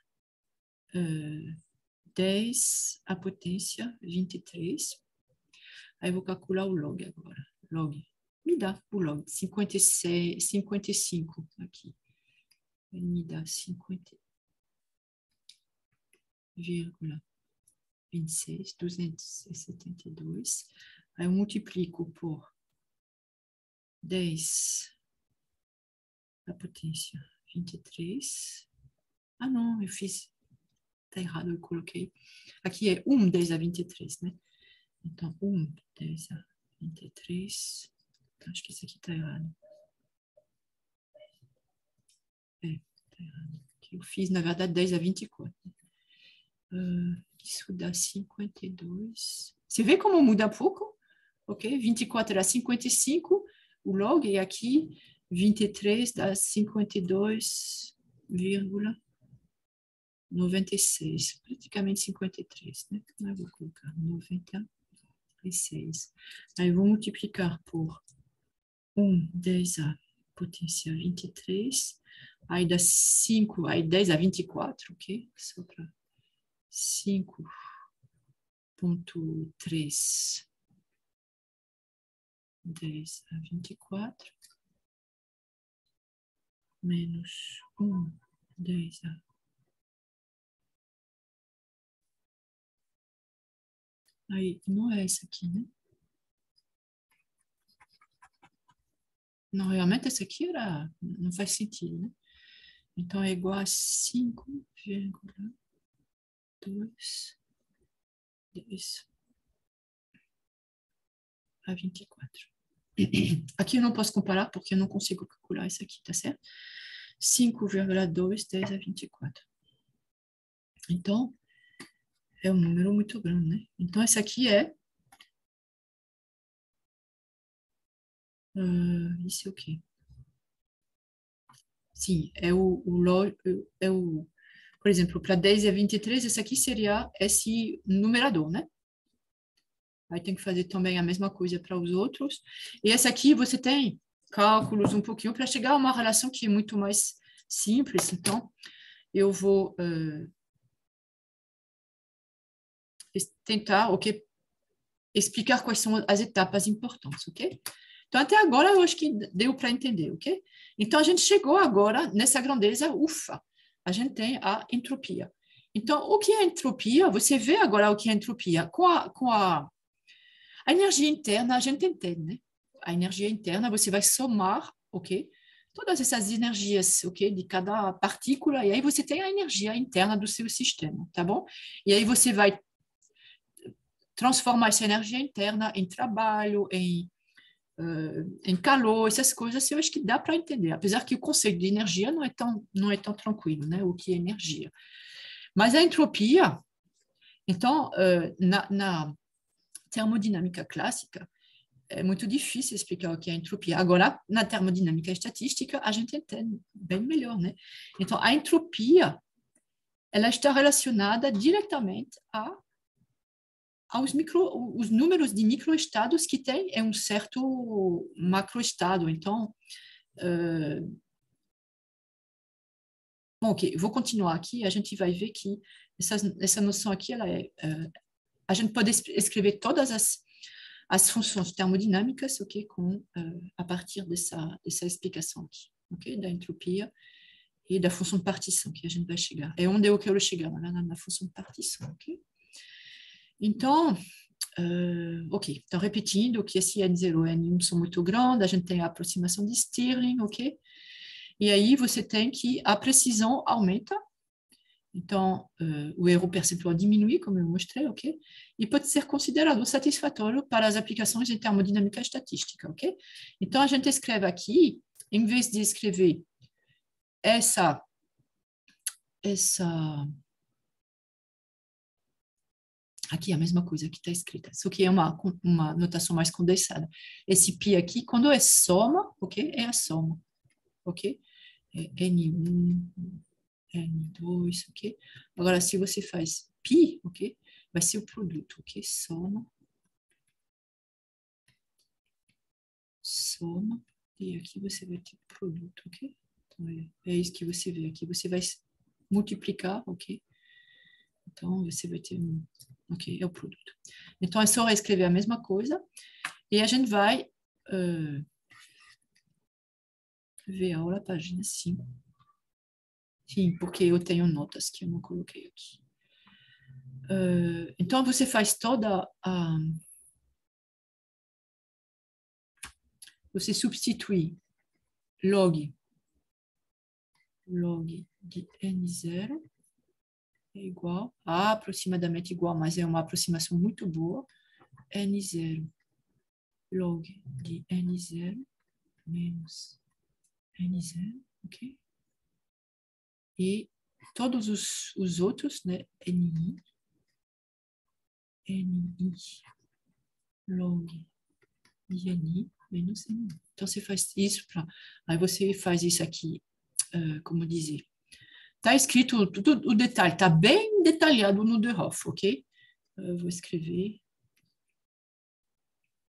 10 a potência 23. Aí vou calcular o log agora. Log. Me dá o log. 55 aqui. Ele me dá 50,26, 272. Aí eu multiplico por 10 a potência 23. Ah, não, eu fiz... Está errado, eu coloquei. Aqui é 10 a 23, né? Então, 10 a 23. Acho que isso aqui está errado. Está errado. Eu fiz, na verdade, 10 a 24. Isso dá 52. Você vê como muda pouco? Ok? 24 dá 55, o log, e aqui 23 dá 52,96. Praticamente 53, né? Eu vou colocar 96. Aí eu vou multiplicar por 10 a potência 23. Aí dá 5, aí 10 a 24, ok? Só para 5,3. 10 a 24. Menos 10 a... Aí, não é essa aqui, né? Não, realmente essa aqui era... Não faz sentido, né? Então, é igual a 5,2 10 a 24. Aqui eu não posso comparar porque eu não consigo calcular isso aqui, tá certo? 5,2 10 a 24. Então, é um número muito grande, né? Então, essa aqui é... isso é o quê? Sim, por exemplo, para 10 a 23, esse aqui seria esse numerador, né? Aí tem que fazer também a mesma coisa para os outros. E esse aqui você tem cálculos um pouquinho para chegar a uma relação que é muito mais simples. Então, eu vou tentar, ok, explicar quais são as etapas importantes, ok? Então, até agora, eu acho que deu para entender, ok? Então, a gente chegou agora nessa grandeza, ufa, a gente tem a entropia. Então, o que é entropia? Você vê agora o que é entropia. Com a energia interna, a gente entende, né? A energia interna, você vai somar, ok? todas essas energias, ok, de cada partícula, e aí você tem a energia interna do seu sistema, tá bom? E aí você vai transformar essa energia interna em trabalho, em calor, essas coisas, eu acho que dá para entender, apesar que o conceito de energia não é tão tranquilo, né? O que é energia. Mas a entropia, então, na termodinâmica clássica, é muito difícil explicar o que é entropia. Agora, na termodinâmica estatística, a gente entende bem melhor, né? Então, a entropia, ela está relacionada diretamente os números de microestados que tem em um certo macroestado. Então, bom, ok, vou continuar aqui, a gente vai ver que essa noção aqui, a gente pode escrever todas as funções termodinâmicas, ok, a partir dessa explicação aqui, ok, da entropia e da função de partição que a gente vai chegar. É onde eu quero chegar, na função de partição, ok? Então, ok, então repetindo que esse N0 e N1 são muito grandes, a gente tem a aproximação de Stirling, ok? E aí você tem que a precisão aumenta, então o erro percentual diminui, como eu mostrei, ok? E pode ser considerado satisfatório para as aplicações de termodinâmica estatística, ok? Então a gente escreve aqui, em vez de escrever essa aqui é a mesma coisa que está escrita, só que é uma notação mais condensada. Esse π aqui, quando é soma, ok? É a soma, ok? É N1, N2, ok? Agora, se você faz π, ok? Vai ser o produto, ok? Soma, e aqui você vai ter produto, ok? Então, é isso que você vê aqui. Você vai multiplicar, ok? Então, você vai ter ok, é o produto. Então, é só escrever a mesma coisa e a gente vai ver a aula, página 5. Sim, porque eu tenho notas que eu não coloquei aqui. Então, você faz toda a... Você substitui log de N0 é igual a aproximadamente igual, mas é uma aproximação muito boa. N0 log de N0 menos N0, ok? E todos os outros, né? NI log de NI menos NI. Então, você faz isso para... Aí você faz isso aqui, como dizer... Está escrito tudo o detalhe, está bem detalhado no de Hoff, ok? Eu vou escrever...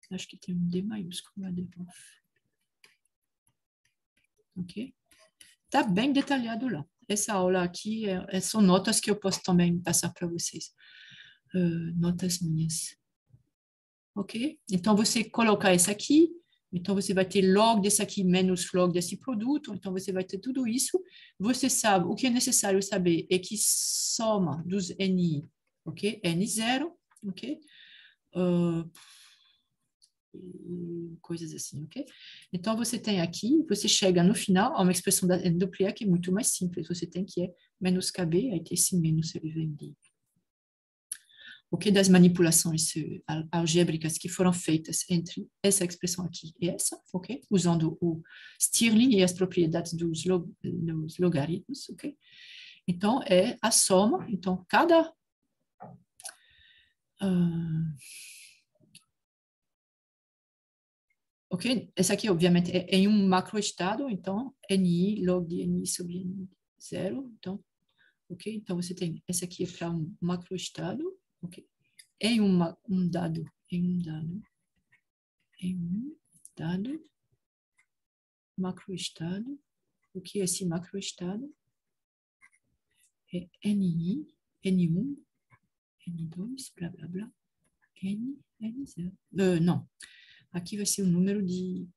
Acho que tem um D maiúsculo lá de Hoff. Ok? Está bem detalhado lá. Essa aula aqui são notas que eu posso também passar para vocês. Notas minhas. Ok? Então, você coloca essa aqui. Então, você vai ter log desse aqui menos log desse produto. Então, você vai ter tudo isso. Você sabe, o que é necessário saber é que soma dos NI, ok? N0, ok? Coisas assim, ok? Então, você tem aqui, você chega no final a uma expressão da entropia que é muito mais simples. Você tem que é menos KB, aí tem esse menos ele vem de... Ok? Das manipulações algébricas que foram feitas entre essa expressão aqui e essa, ok? Usando o Stirling e as propriedades dos logaritmos, ok? Então, é a soma. Então, cada... ok? Essa aqui, obviamente, é em um macroestado, então, NI log de NI sobre N0. Então, ok? Então, você tem... Essa aqui é para um macroestado, ok? Em um dado, macroestado. O que é esse macroestado? É NI, N1, N2, blá, blá, blá, N0. Não, aqui vai ser o número de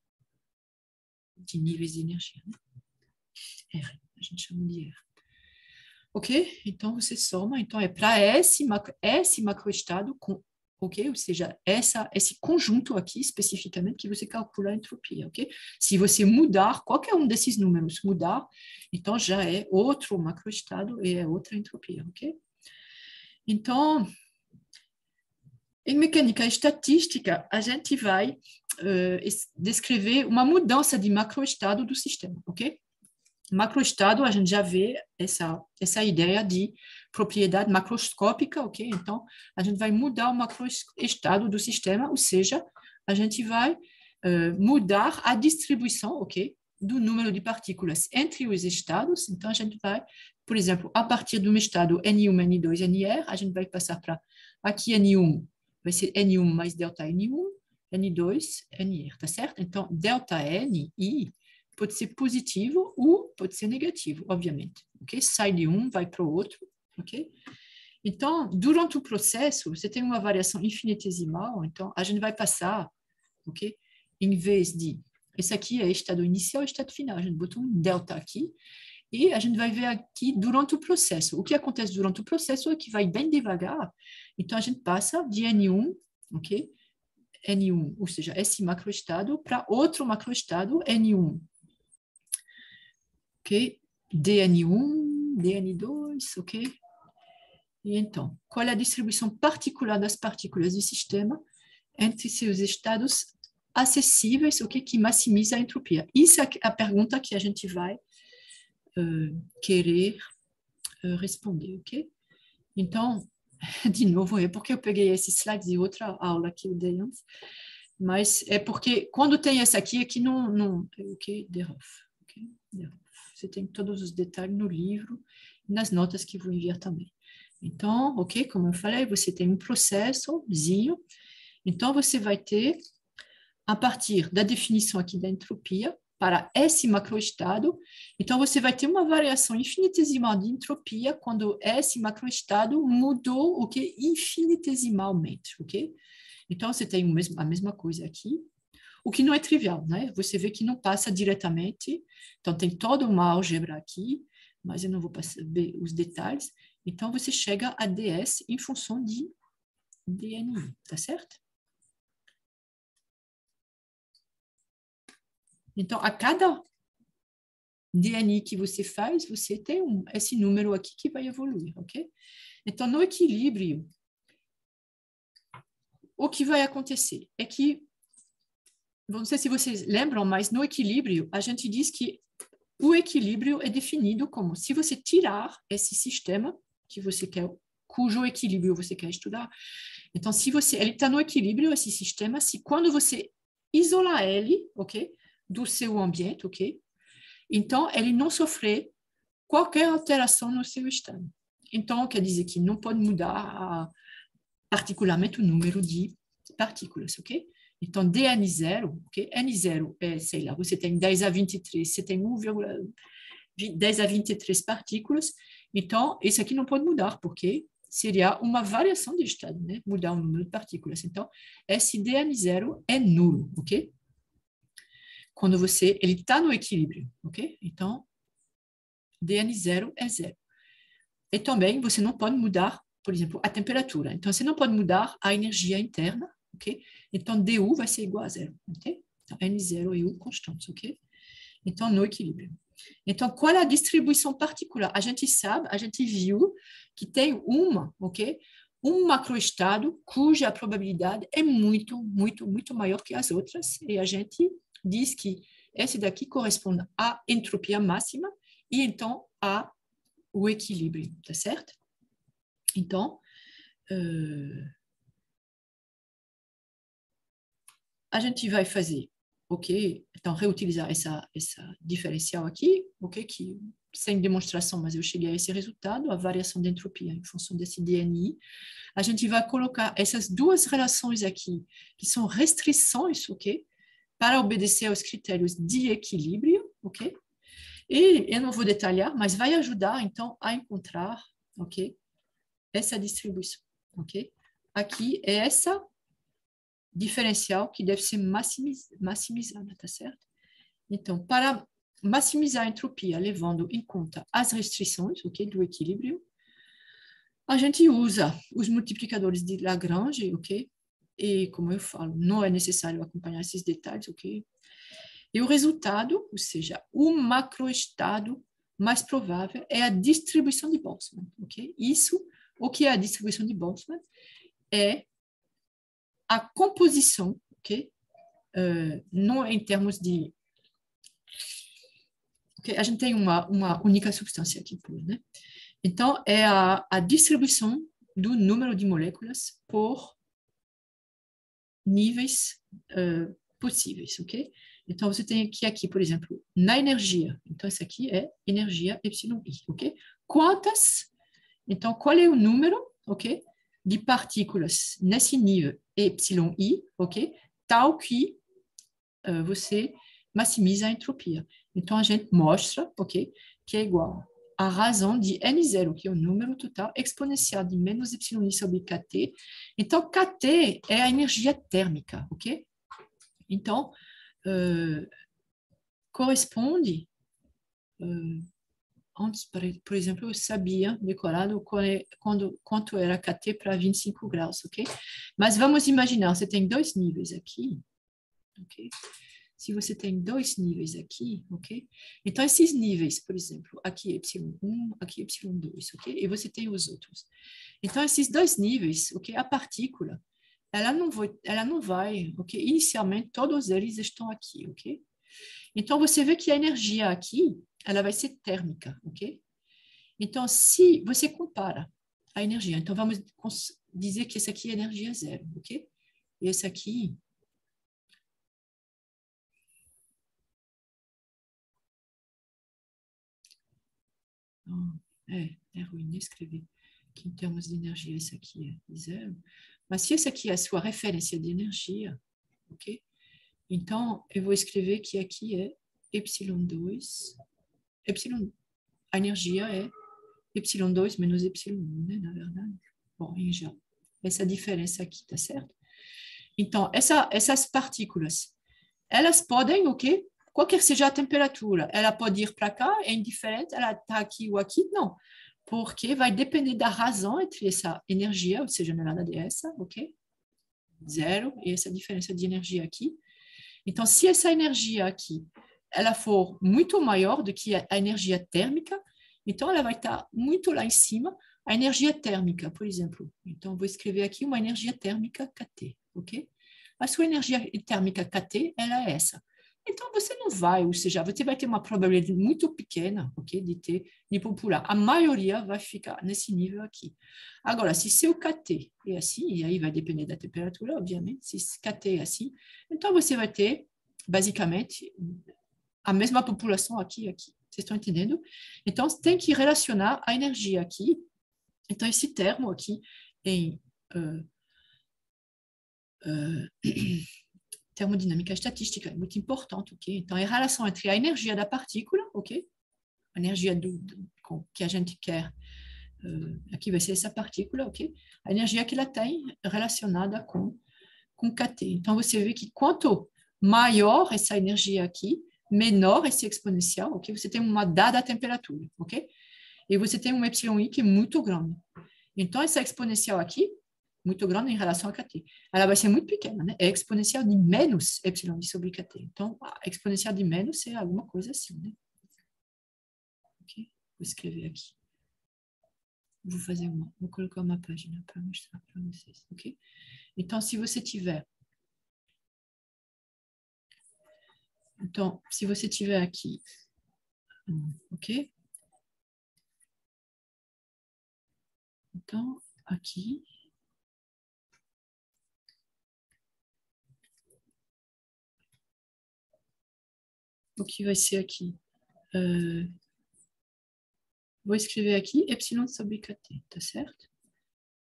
níveis de energia, né? R, a gente chama de R. Ok? Então, você soma. Então, é para esse macroestado com ok? Ou seja, esse conjunto aqui, especificamente, que você calcula a entropia, ok? Se você mudar qualquer um desses números, mudar, então já é outro macroestado e é outra entropia, ok? Então, em mecânica estatística, a gente vai descrever uma mudança de macroestado do sistema, ok? Macroestado, a gente já vê essa ideia de propriedade macroscópica, ok? Então, a gente vai mudar o macroestado do sistema, ou seja, a gente vai mudar a distribuição, ok? Do número de partículas entre os estados. Então, a gente vai, por exemplo, a partir do estado N1, N2, NR, a gente vai passar para aqui N1, vai ser N1 mais delta N1, N2, NR, tá certo? Então, delta N, I, pode ser positivo ou pode ser negativo, obviamente. Ok? Sai de um, vai para o outro. Ok? Então, durante o processo, você tem uma variação infinitesimal, então a gente vai passar, ok? Em vez de, esse aqui é estado inicial e estado final, a gente botou um delta aqui, e a gente vai ver aqui durante o processo. O que acontece durante o processo é que vai bem devagar, então a gente passa de N1, ok? N1, ou seja, esse macroestado para outro macroestado N1. Ok? DN1, DN2, ok? E então, qual é a distribuição particular das partículas do sistema entre seus estados acessíveis, ok? Que maximiza a entropia? Isso é a pergunta que a gente vai querer responder, ok? Então, de novo, é porque eu peguei esses slides de outra aula que eu dei antes, mas é porque quando tem essa aqui, é que não ok? Ok? Você tem todos os detalhes no livro e nas notas que vou enviar também. Então, ok? Como eu falei, você tem um processozinho. Então, você vai ter, a partir da definição aqui da entropia, para esse macroestado, então você vai ter uma variação infinitesimal de entropia quando esse macroestado mudou o que infinitesimalmente, ok? Então, você tem a mesma coisa aqui, o que não é trivial, né? Você vê que não passa diretamente, então tem toda uma álgebra aqui, mas eu não vou ver os detalhes. Então, você chega a ds em função de dni, tá certo? Então, a cada dni que você faz, você tem esse número aqui que vai evoluir, ok? Então, no equilíbrio, o que vai acontecer é que, não sei se vocês lembram, mas no equilíbrio, a gente diz que o equilíbrio é definido como se você tirar esse sistema que você quer, cujo equilíbrio você quer estudar. Então, se ele está no equilíbrio, esse sistema, se quando você isolar ele, ok, do seu ambiente, ok, então ele não sofrer qualquer alteração no seu estado. Então, quer dizer que não pode mudar particularmente o número de partículas, ok? Então, dN0, ok? N0 é, sei lá, você tem 10 a 23, você tem 10 a 23 partículas, então, esse aqui não pode mudar, porque seria uma variação de estado, né? Mudar o número de partículas. Então, esse dN0 é nulo, ok? Quando ele está no equilíbrio, ok? Então, dN0 é zero. E também você não pode mudar, por exemplo, a temperatura. Então, você não pode mudar a energia interna, ok? Então, du vai ser igual a zero, ok? Então, N0 e U constantes, ok? Então, no equilíbrio. Então, qual é a distribuição particular? A gente sabe, a gente viu que tem ok? Um macroestado cuja probabilidade é muito, muito, muito maior que as outras. E a gente diz que esse daqui corresponde à entropia máxima e, então, ao equilíbrio, tá certo? Então, a gente vai fazer, ok? Então, reutilizar essa diferencial aqui, ok? Que sem demonstração, mas eu cheguei a esse resultado, a variação de entropia em função desse DNI. A gente vai colocar essas duas relações aqui, que são restrições, ok? Para obedecer aos critérios de equilíbrio, ok? E eu não vou detalhar, mas vai ajudar, então, a encontrar, ok? Essa distribuição, ok? Aqui é essa diferencial que deve ser maximizada, tá certo? Então, para maximizar a entropia, levando em conta as restrições, ok, do equilíbrio, a gente usa os multiplicadores de Lagrange, ok? E, como eu falo, não é necessário acompanhar esses detalhes, ok? E o resultado, ou seja, o macroestado mais provável é a distribuição de Boltzmann, ok? Isso, o que é a distribuição de Boltzmann? É a composição, ok? Não em termos de... Okay? A gente tem uma única substância aqui, né? Então, é a distribuição do número de moléculas por níveis possíveis, ok? Então, você tem aqui, por exemplo, na energia. Então, essa aqui é energia εi, ok? Quantas? Então, qual é o número, ok? De partículas nesse nível εi, ok? Tal que você maximiza a entropia. Então, a gente mostra, ok? Que é igual a razão de N0, que é o número total exponencial de menos y sobre kT. Então, kT é a energia térmica, ok? Então, corresponde, antes, por exemplo, eu sabia decorado quanto era kT para 25 graus, ok? Mas vamos imaginar, você tem dois níveis aqui, ok? Se você tem dois níveis aqui, ok? Então, esses níveis, por exemplo, aqui ε1, aqui ε2, ok? E você tem os outros. Então, esses dois níveis, ok? A partícula, ela não vai, ok? Inicialmente, todos eles estão aqui, ok? Então, você vê que a energia aqui, ela vai ser térmica, ok? Então, se você compara a energia, então vamos dizer que essa aqui é energia zero, ok? E essa aqui... É ruim de escrever que em termos de energia esse aqui é zero. Mas se essa aqui é a sua referência de energia, ok? Então, eu vou escrever que aqui é ε2, a energia é ε2 menos ε1, né, na verdade. Bom, em geral, essa diferença aqui, tá certo? Então, essas partículas, elas podem, ok? Qualquer seja a temperatura, ela pode ir para cá, é indiferente, ela está aqui ou aqui, não. Porque vai depender da razão entre essa energia, ou seja, não é nada dessa, ok? Zero, e essa diferença de energia aqui. Então, se essa energia aqui, ela for muito maior do que a energia térmica, então ela vai estar muito lá em cima, a energia térmica, por exemplo. Então, vou escrever aqui uma energia térmica kT, ok? A sua energia térmica kT, ela é essa. Então, você não vai, ou seja, você vai ter uma probabilidade muito pequena, ok, de popular. A maioria vai ficar nesse nível aqui. Agora, se seu kT é assim, e aí vai depender da temperatura, obviamente, se kT é assim, então você vai ter, basicamente, a mesma população aqui e aqui. Vocês estão entendendo? Então, tem que relacionar a energia aqui. Então, esse termo aqui em termodinâmica estatística é muito importante, ok? Então, é a relação entre a energia da partícula, ok? A energia que a gente quer, aqui vai ser essa partícula, ok? A energia que ela tem relacionada com kT. Então, você vê que quanto maior essa energia aqui, menor esse exponencial, ok? Você tem uma dada temperatura, ok? E você tem um εi que é muito grande. Então, essa exponencial aqui, muito grande em relação a kT. Ela vai ser muito pequena, né? É exponencial de menos epsilon sobre kT. Então, a exponencial de menos é alguma coisa assim, né? Ok? Vou escrever aqui. Vou colocar uma página para mostrar para vocês, ok? Então, se você tiver... Então, se você tiver aqui, ok? Então, aqui... O que vai ser aqui? Vou escrever aqui epsilon sobre kT, tá certo?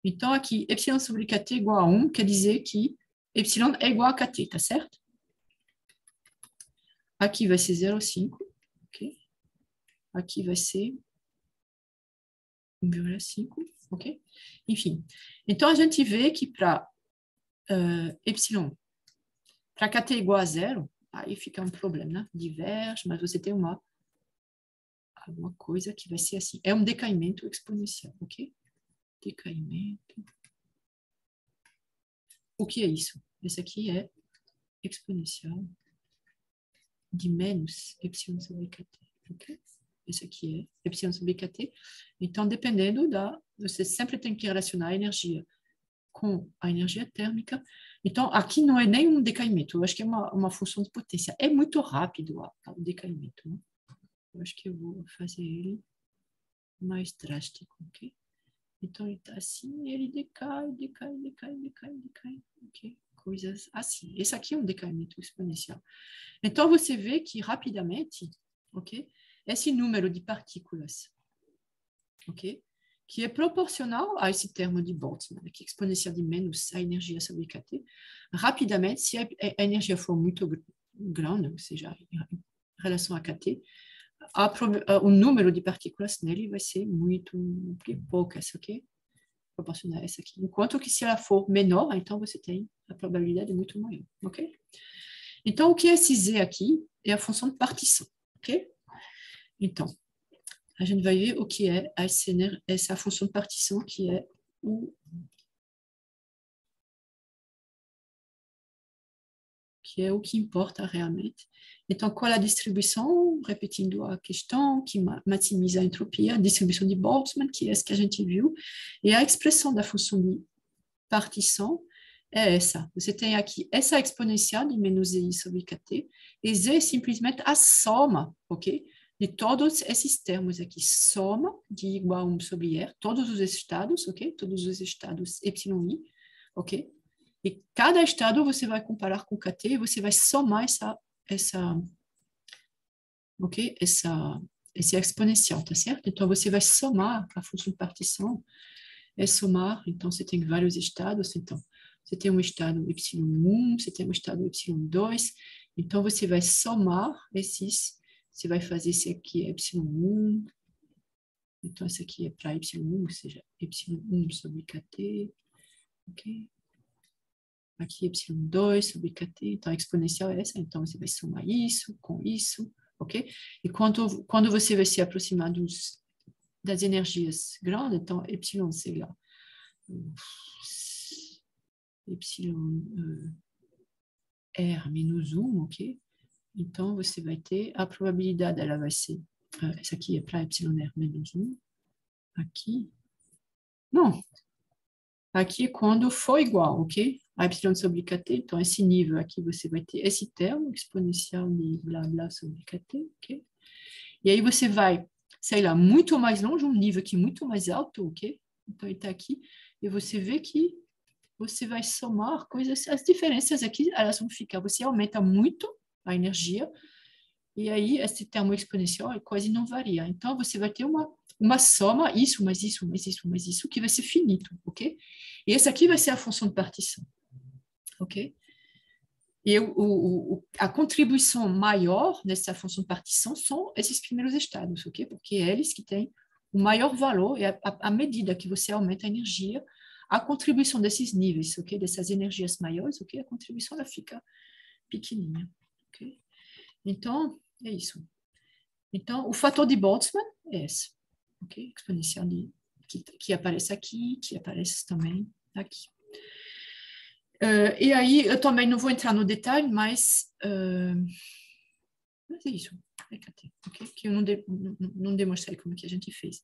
Então, aqui, epsilon sobre kT igual a 1, quer dizer que epsilon é igual a kT, tá certo? Aqui vai ser 0,5, ok? Aqui vai ser 1,5, ok? Enfim, então a gente vê que para epsilon, para kT igual a 0, aí fica um problema, né? Diverge, mas você tem alguma coisa que vai ser assim. É um decaimento exponencial, ok? Decaimento o que é isso? Esse aqui é exponencial de menos epsilon sobre kt. Okay? Esse aqui é epsilon sobre kt. Então, dependendo da... Você sempre tem que relacionar a energia com a energia térmica. Então, aqui não é nenhum decaimento. Eu acho que é uma função de potência. É muito rápido o decaimento. Né? Eu acho que eu vou fazer ele mais drástico, ok? Então, ele está assim, ele decai, decai, decai, decai, decai, ok? Coisas assim. Esse aqui é um decaimento exponencial. Então, você vê que rapidamente, ok? Esse número de partículas, ok? Que é proporcional a esse termo de Boltzmann, que é exponencial de menos a energia sobre kT, rapidamente, se a energia for muito grande, ou seja, em relação a kT, o número de partículas nele vai ser muito poucas, ok? Proporcional a essa aqui. Enquanto que se ela for menor, então você tem a probabilidade muito maior, ok? Então, o que é esse Z aqui é a função de partição, ok? Então, a gente vai ver o que é essa função de partição, que é o que importa realmente. Então, qual é a distribuição? Repetindo a questão, que maximiza a entropia, a distribuição de Boltzmann, que é essa que a gente viu, e a expressão da função de partição é essa. Você tem aqui essa exponencial de menos ZI sobre KT, e Z é simplesmente a soma, ok? De todos esses termos aqui, soma de igual a 1 sobre R, todos os estados, ok? Todos os estados epsilon I, ok? E cada estado você vai comparar com KT e você vai somar ok? Esse exponencial, tá certo? Então, você vai somar a função de partição, é somar, então você tem vários estados, então você tem um estado y1, você tem um estado y2, então você vai somar esses, você vai fazer esse aqui é y1, então esse aqui é para y1, ou seja, y1 sobre kt, ok? Aqui y2 sobre kt, então a exponencial é essa, então você vai somar isso com isso, ok? E quando você vai se aproximar das energias grandes, então y, sei lá, epsilon R menos 1, ok? Então, você vai ter a probabilidade, ela vai ser, essa aqui é para epsilon R menos 1, aqui, não, aqui é quando for igual, ok? A epsilon sobre kt, então esse nível aqui você vai ter esse termo exponencial de blá blá sobre kt, ok? E aí você vai, sei lá, muito mais longe, um nível aqui muito mais alto, ok? Então ele está aqui, e você vê que você vai somar coisas, as diferenças aqui, elas vão ficar, você aumenta muito a energia, e aí esse termo exponencial quase não varia. Então, você vai ter uma soma, isso, mais isso, mais isso, mais isso, que vai ser finito, ok? E essa aqui vai ser a função de partição, ok? E a contribuição maior nessa função de partição são esses primeiros estados, ok? Porque é eles que têm o maior valor, e à medida que você aumenta a energia, a contribuição desses níveis, ok? Dessas energias maiores, ok? A contribuição ela fica pequenininha, ok? Então, é isso. Então, o fator de Boltzmann é esse, ok? Exponencial que aparece aqui, que aparece também aqui. E aí, eu também não vou entrar no detalhe, mas é isso. Okay? Que eu não demonstrei como que a gente fez.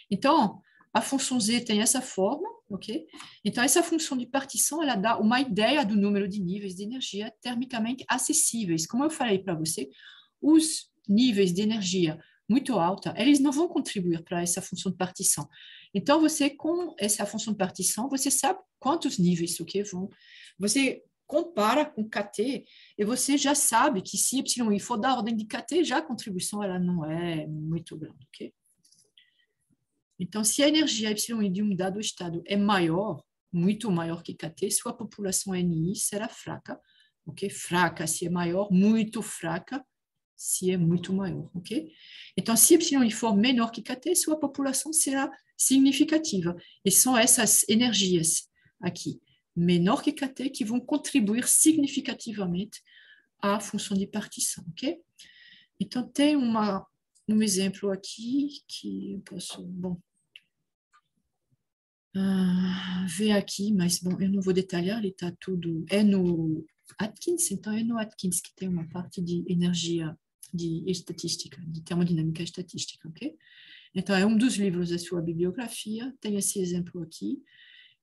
Então, a função z tem essa forma, ok? Então, essa função de partição, ela dá uma ideia do número de níveis de energia termicamente acessíveis. Como eu falei para você, os níveis de energia muito alta, eles não vão contribuir para essa função de partição. Então, você, com essa função de partição, você sabe quantos níveis, ok? Você compara com KT e você já sabe que se y for da ordem de KT, já a contribuição ela não é muito grande, ok? Então, se a energia y de um dado estado é maior, muito maior que KT, sua população NI será fraca, ok? Fraca se é maior, muito fraca se é muito maior, ok? Então, se y for menor que KT, sua população será significativa. E são essas energias aqui, menor que KT, que vão contribuir significativamente à função de partição, ok? Então, tem um exemplo aqui que eu posso... Bom, Ver aqui, mas bom, eu não vou detalhar, ele está tudo. É no Atkins, então é no Atkins que tem uma parte de energia de estatística, de termodinâmica estatística, ok? Então é um dos livros da sua bibliografia, tem esse exemplo aqui,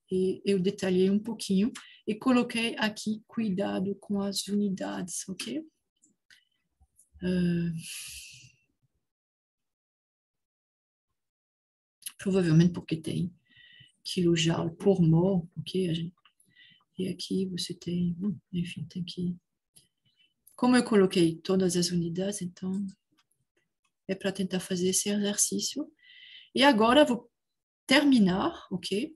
e eu detalhei um pouquinho e coloquei aqui cuidado com as unidades, ok? Provavelmente porque tem quilojoule por mol, ok? E aqui você tem, enfim, tem que... Como eu coloquei todas as unidades, então é para tentar fazer esse exercício. E agora eu vou terminar, ok?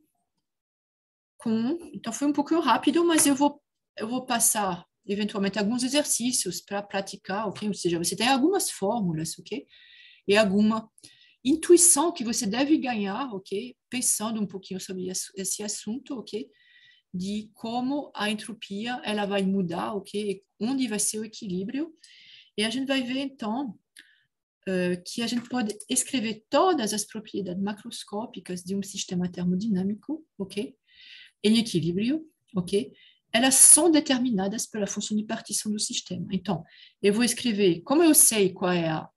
Então foi um pouco rápido, mas eu vou passar eventualmente alguns exercícios para praticar, ok? Ou seja, você tem algumas fórmulas, ok? E alguma intuição que você deve ganhar, ok? Pensando um pouquinho sobre esse assunto, ok? De como a entropia ela vai mudar, ok? Onde vai ser o equilíbrio. E a gente vai ver, então, que a gente pode escrever todas as propriedades macroscópicas de um sistema termodinâmico, ok? Em equilíbrio, ok? Elas são determinadas pela função de partição do sistema. Então, eu vou escrever, como eu sei qual é a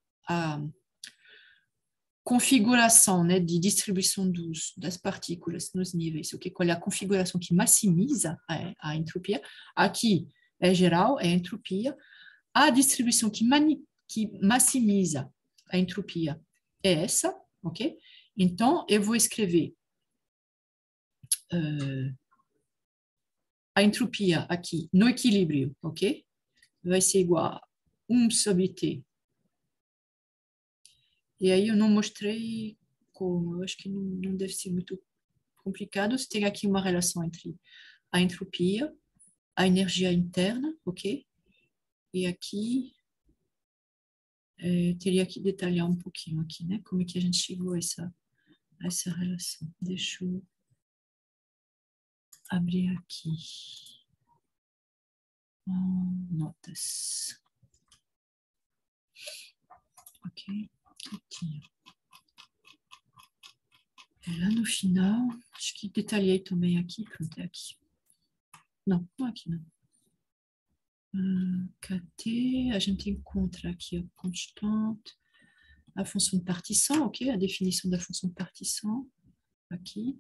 configuração, né, de distribuição das partículas nos níveis, ok? Qual é a configuração que maximiza a entropia? Aqui é geral, é entropia. A distribuição que maximiza a entropia é essa, ok? Então, eu vou escrever a entropia aqui no equilíbrio, ok? Vai ser igual a 1 sobre T. E aí eu não mostrei como, eu acho que não deve ser muito complicado. Você tem aqui uma relação entre a entropia, a energia interna, ok? E aqui, teria que detalhar um pouquinho aqui, né? Como é que a gente chegou a essa relação. Deixa eu abrir aqui. Notas. Ok, aqui. Lá no final, acho que detalhei também aqui, pronto, é aqui. Não, não aqui não. KT, a gente encontra aqui a constante, a função de partição, ok? A definição da função de partição, aqui.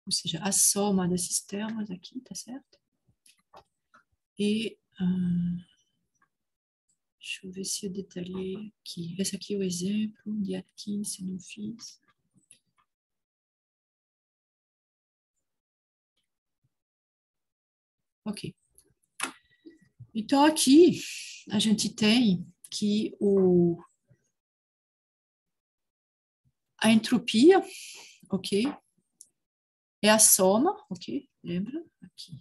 Ou seja, a soma desses termos aqui, tá certo? E deixa eu ver se eu detalhei aqui. Esse aqui é o exemplo de Atkins, se eu não fiz. Ok. Então, aqui, a gente tem que a entropia, ok? É a soma, ok? Lembra? Aqui.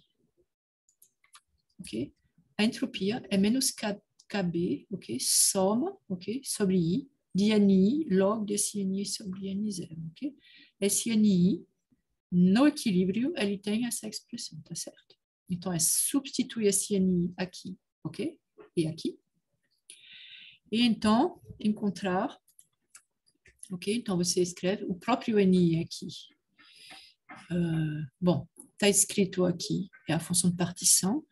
Ok? A entropia é menos KB, ok? Soma, ok? Sobre I, de NI log de SNI sobre N0, ok? Esse NI, no equilíbrio, ele tem essa expressão, tá certo? Então, é substituir esse NI aqui, ok? E aqui. E então, encontrar, ok? Então, você escreve o próprio NI aqui. Bom, está escrito aqui, é a função de partição.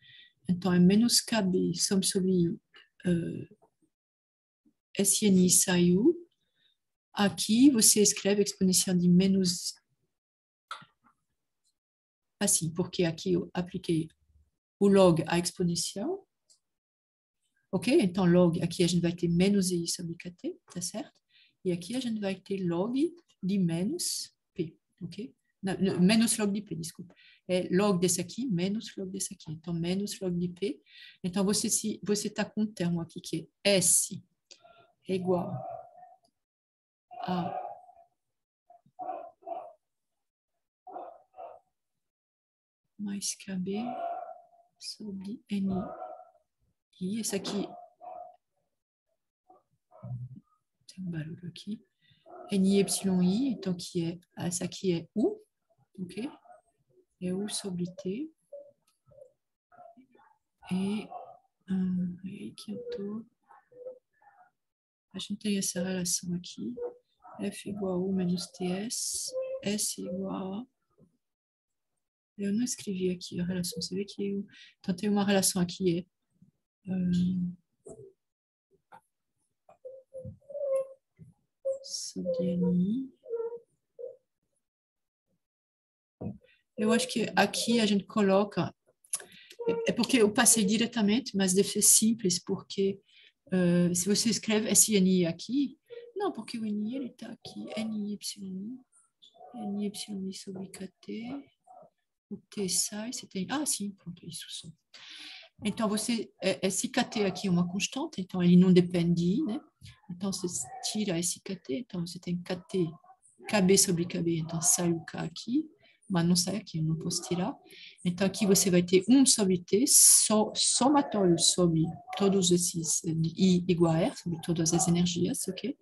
Então, é menos KB sobre SNI saiu. Aqui, você escreve exponencial de menos... Assim, porque aqui eu apliquei o log à exponencial. Ok? Então, log, aqui a gente vai ter menos I sobre KT, tá certo? E aqui a gente vai ter log de menos P, ok? Não, menos log de P, desculpa. É log desse aqui, menos log desse aqui. Então, menos log de P. Então, você está com um termo aqui que é S é igual a mais KB sobre NI. E esse aqui, tem um barulho aqui, NI epsilon I, então essa aqui é U, ok? É U sobre T. E aí que eu tô... A gente tem essa relação aqui, F igual a U menos TS, S igual... Eu não escrevi aqui a relação, você vê que eu... Então, tem uma relação aqui, sobre NI. Eu acho que aqui a gente coloca... É porque eu passei diretamente, mas deve ser simples, porque se você escreve SNI aqui... Não, porque o NI ele está aqui, NI, NY sobre KT... O T sai, você tem... Ah, sim, pronto, isso só. Então, esse KT aqui é uma constante, então ele não depende de I, né? Então, você tira esse KT, então você tem KT, KB sobre KB, então sai o K aqui, mas não sai aqui, eu não posso tirar. Então, aqui você vai ter 1 sobre T, somatório sobre todos esses I igual a R, sobre todas as energias, ok?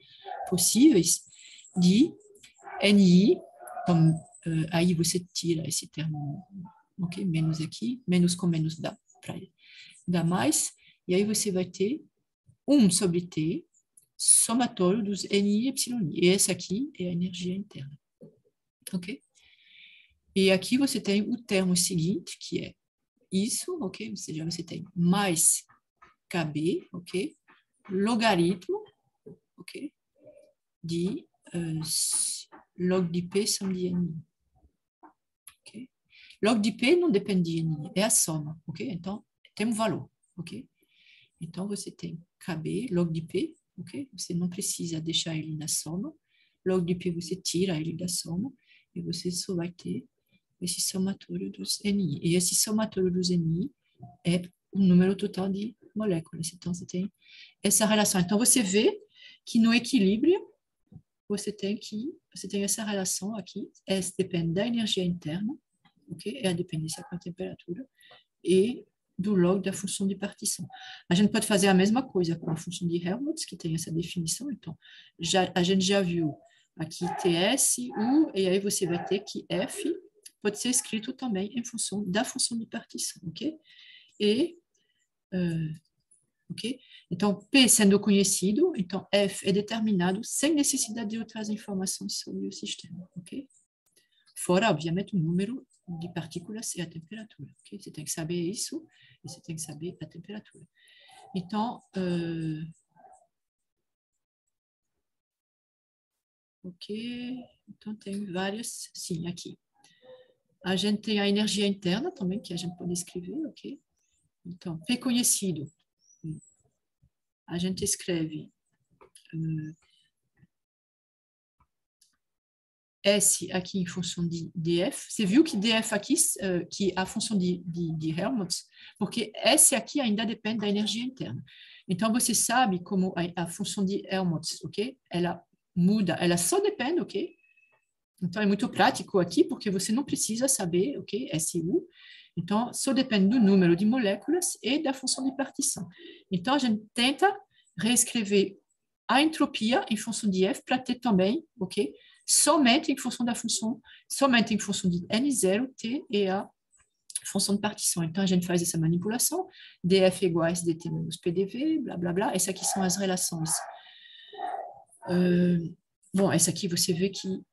Possíveis, de NI, então, aí você tira esse termo, ok? Menos aqui, menos com menos dá mais, e aí você vai ter 1 sobre T, somatório dos NI e Epsilon. E essa aqui é a energia interna, ok? E aqui você tem o termo seguinte, que é isso, ok? Ou seja, você tem mais KB, ok? Logaritmo, ok? De log de P sobre de NI. Okay? Log de P não depende de NI, é a soma, ok? Então, tem um valor, ok? Então, você tem KB, log de P, ok? Você não precisa deixar ele na soma. Log de P, você tira ele da soma e você só vai ter esse somatório dos NI. E esse somatório dos NI é o número total de moléculas. Então, você tem essa relação. Então, você vê que no equilíbrio, você tem essa relação aqui, S depende da energia interna, ok? É a dependência com a temperatura, e do log da função de partição. A gente pode fazer a mesma coisa com a função de Helmholtz, que tem essa definição, então, a gente já viu aqui TS, U, e aí você vai ter que F pode ser escrito também em função da função de partição, ok? E... ok? Então, P sendo conhecido, então F é determinado sem necessidade de outras informações sobre o sistema, ok? Fora, obviamente, o número de partículas e a temperatura, ok? Você tem que saber isso e você tem que saber a temperatura. Então, ok? Então, tem várias, sim, aqui. A gente tem a energia interna também, que a gente pode escrever, ok? Então, P conhecido. A gente escreve S aqui em função de df. Você viu que df aqui, que a função de Helmholtz, porque S aqui ainda depende da energia interna. Então, você sabe como a função de Helmholtz, ok? Ela muda, ela só depende, ok? Então, é muito prático aqui, porque você não precisa saber, ok? SU. Então, só depende do número de moléculas e da função de partição. Então, a gente tenta reescrever a entropia em função de F para ter também, ok? Somente em função da função, somente em função de N0, T e a função de partição. Então, a gente faz essa manipulação, df igual a sdt menos pdv, blá, blá, blá. Essas aqui são as relações. Bom, essa aqui você vê que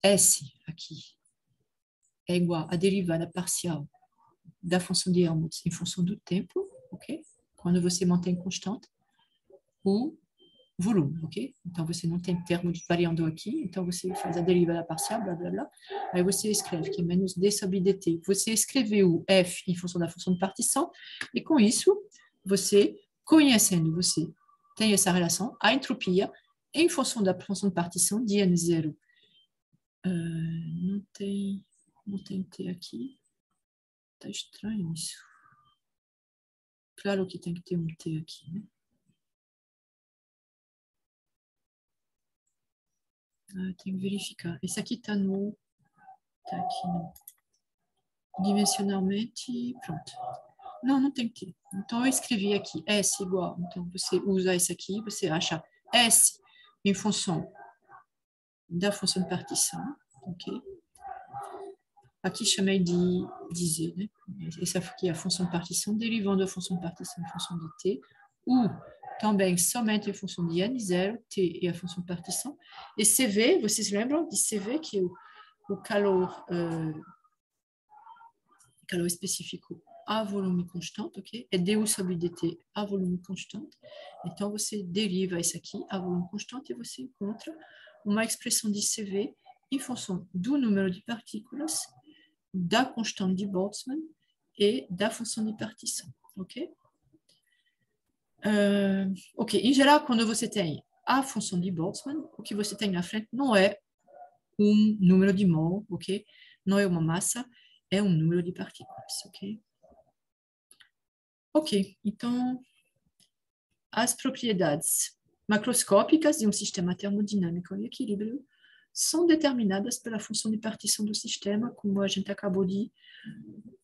S aqui é igual à derivada parcial da função de Helmholtz em função do tempo, ok? Quando você mantém constante o volume, ok? Então, você não tem termo de variando aqui, então você faz a derivada parcial, blá, blá, blá. Aí você escreve que é menos d sobre dt. Você escreveu o f em função da função de partição, e com isso, você, conhecendo, você tem essa relação, a entropia, em função da função de partição de N0. Não tem T aqui. Tá estranho isso. Claro que tem que ter um T aqui, né? Tem que verificar. Esse aqui está no... Está aqui no... Dimensionalmente, pronto. Não tem que ter. Então, eu escrevi aqui S igual. Então, você usa esse aqui, você acha S em função da função de partição, ok? Aqui chamei de Z, né? Essa aqui é a função de partição, derivando a função de partição em função de T. U, também somente em função de N0, T e a função de partição. E CV, vocês lembram de CV, que é o calor específico a volume constante, ok? É du sobre dt a volume constante. Então, você deriva isso aqui a volume constante e você encontra uma expressão de CV em função do número de partículas, da constante de Boltzmann e da função de partição, ok? Ok, em geral, quando você tem a função de Boltzmann, o que você tem na frente não é um número de mol, ok? Não é uma massa, é um número de partículas, ok? Ok, então, as propriedades macroscópicas de um sistema termodinâmico em equilíbrio são determinadas pela função de partição do sistema, como a gente acabou de...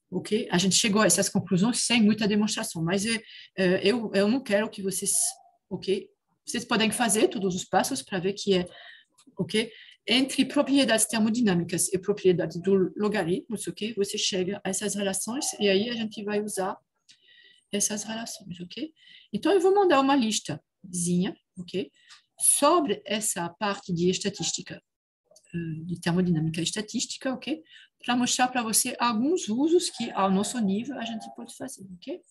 Ok? A gente chegou a essas conclusões sem muita demonstração, mas eu não quero que vocês... Ok? Vocês podem fazer todos os passos para ver que é... Ok? Entre propriedades termodinâmicas e propriedades do logaritmos, ok? Você chega a essas relações e aí a gente vai usar essas relações, ok? Então, eu vou mandar uma listazinha, ok? Sobre essa parte de estatística, de termodinâmica estatística, ok? Para mostrar para você alguns usos que, ao nosso nível, a gente pode fazer, ok?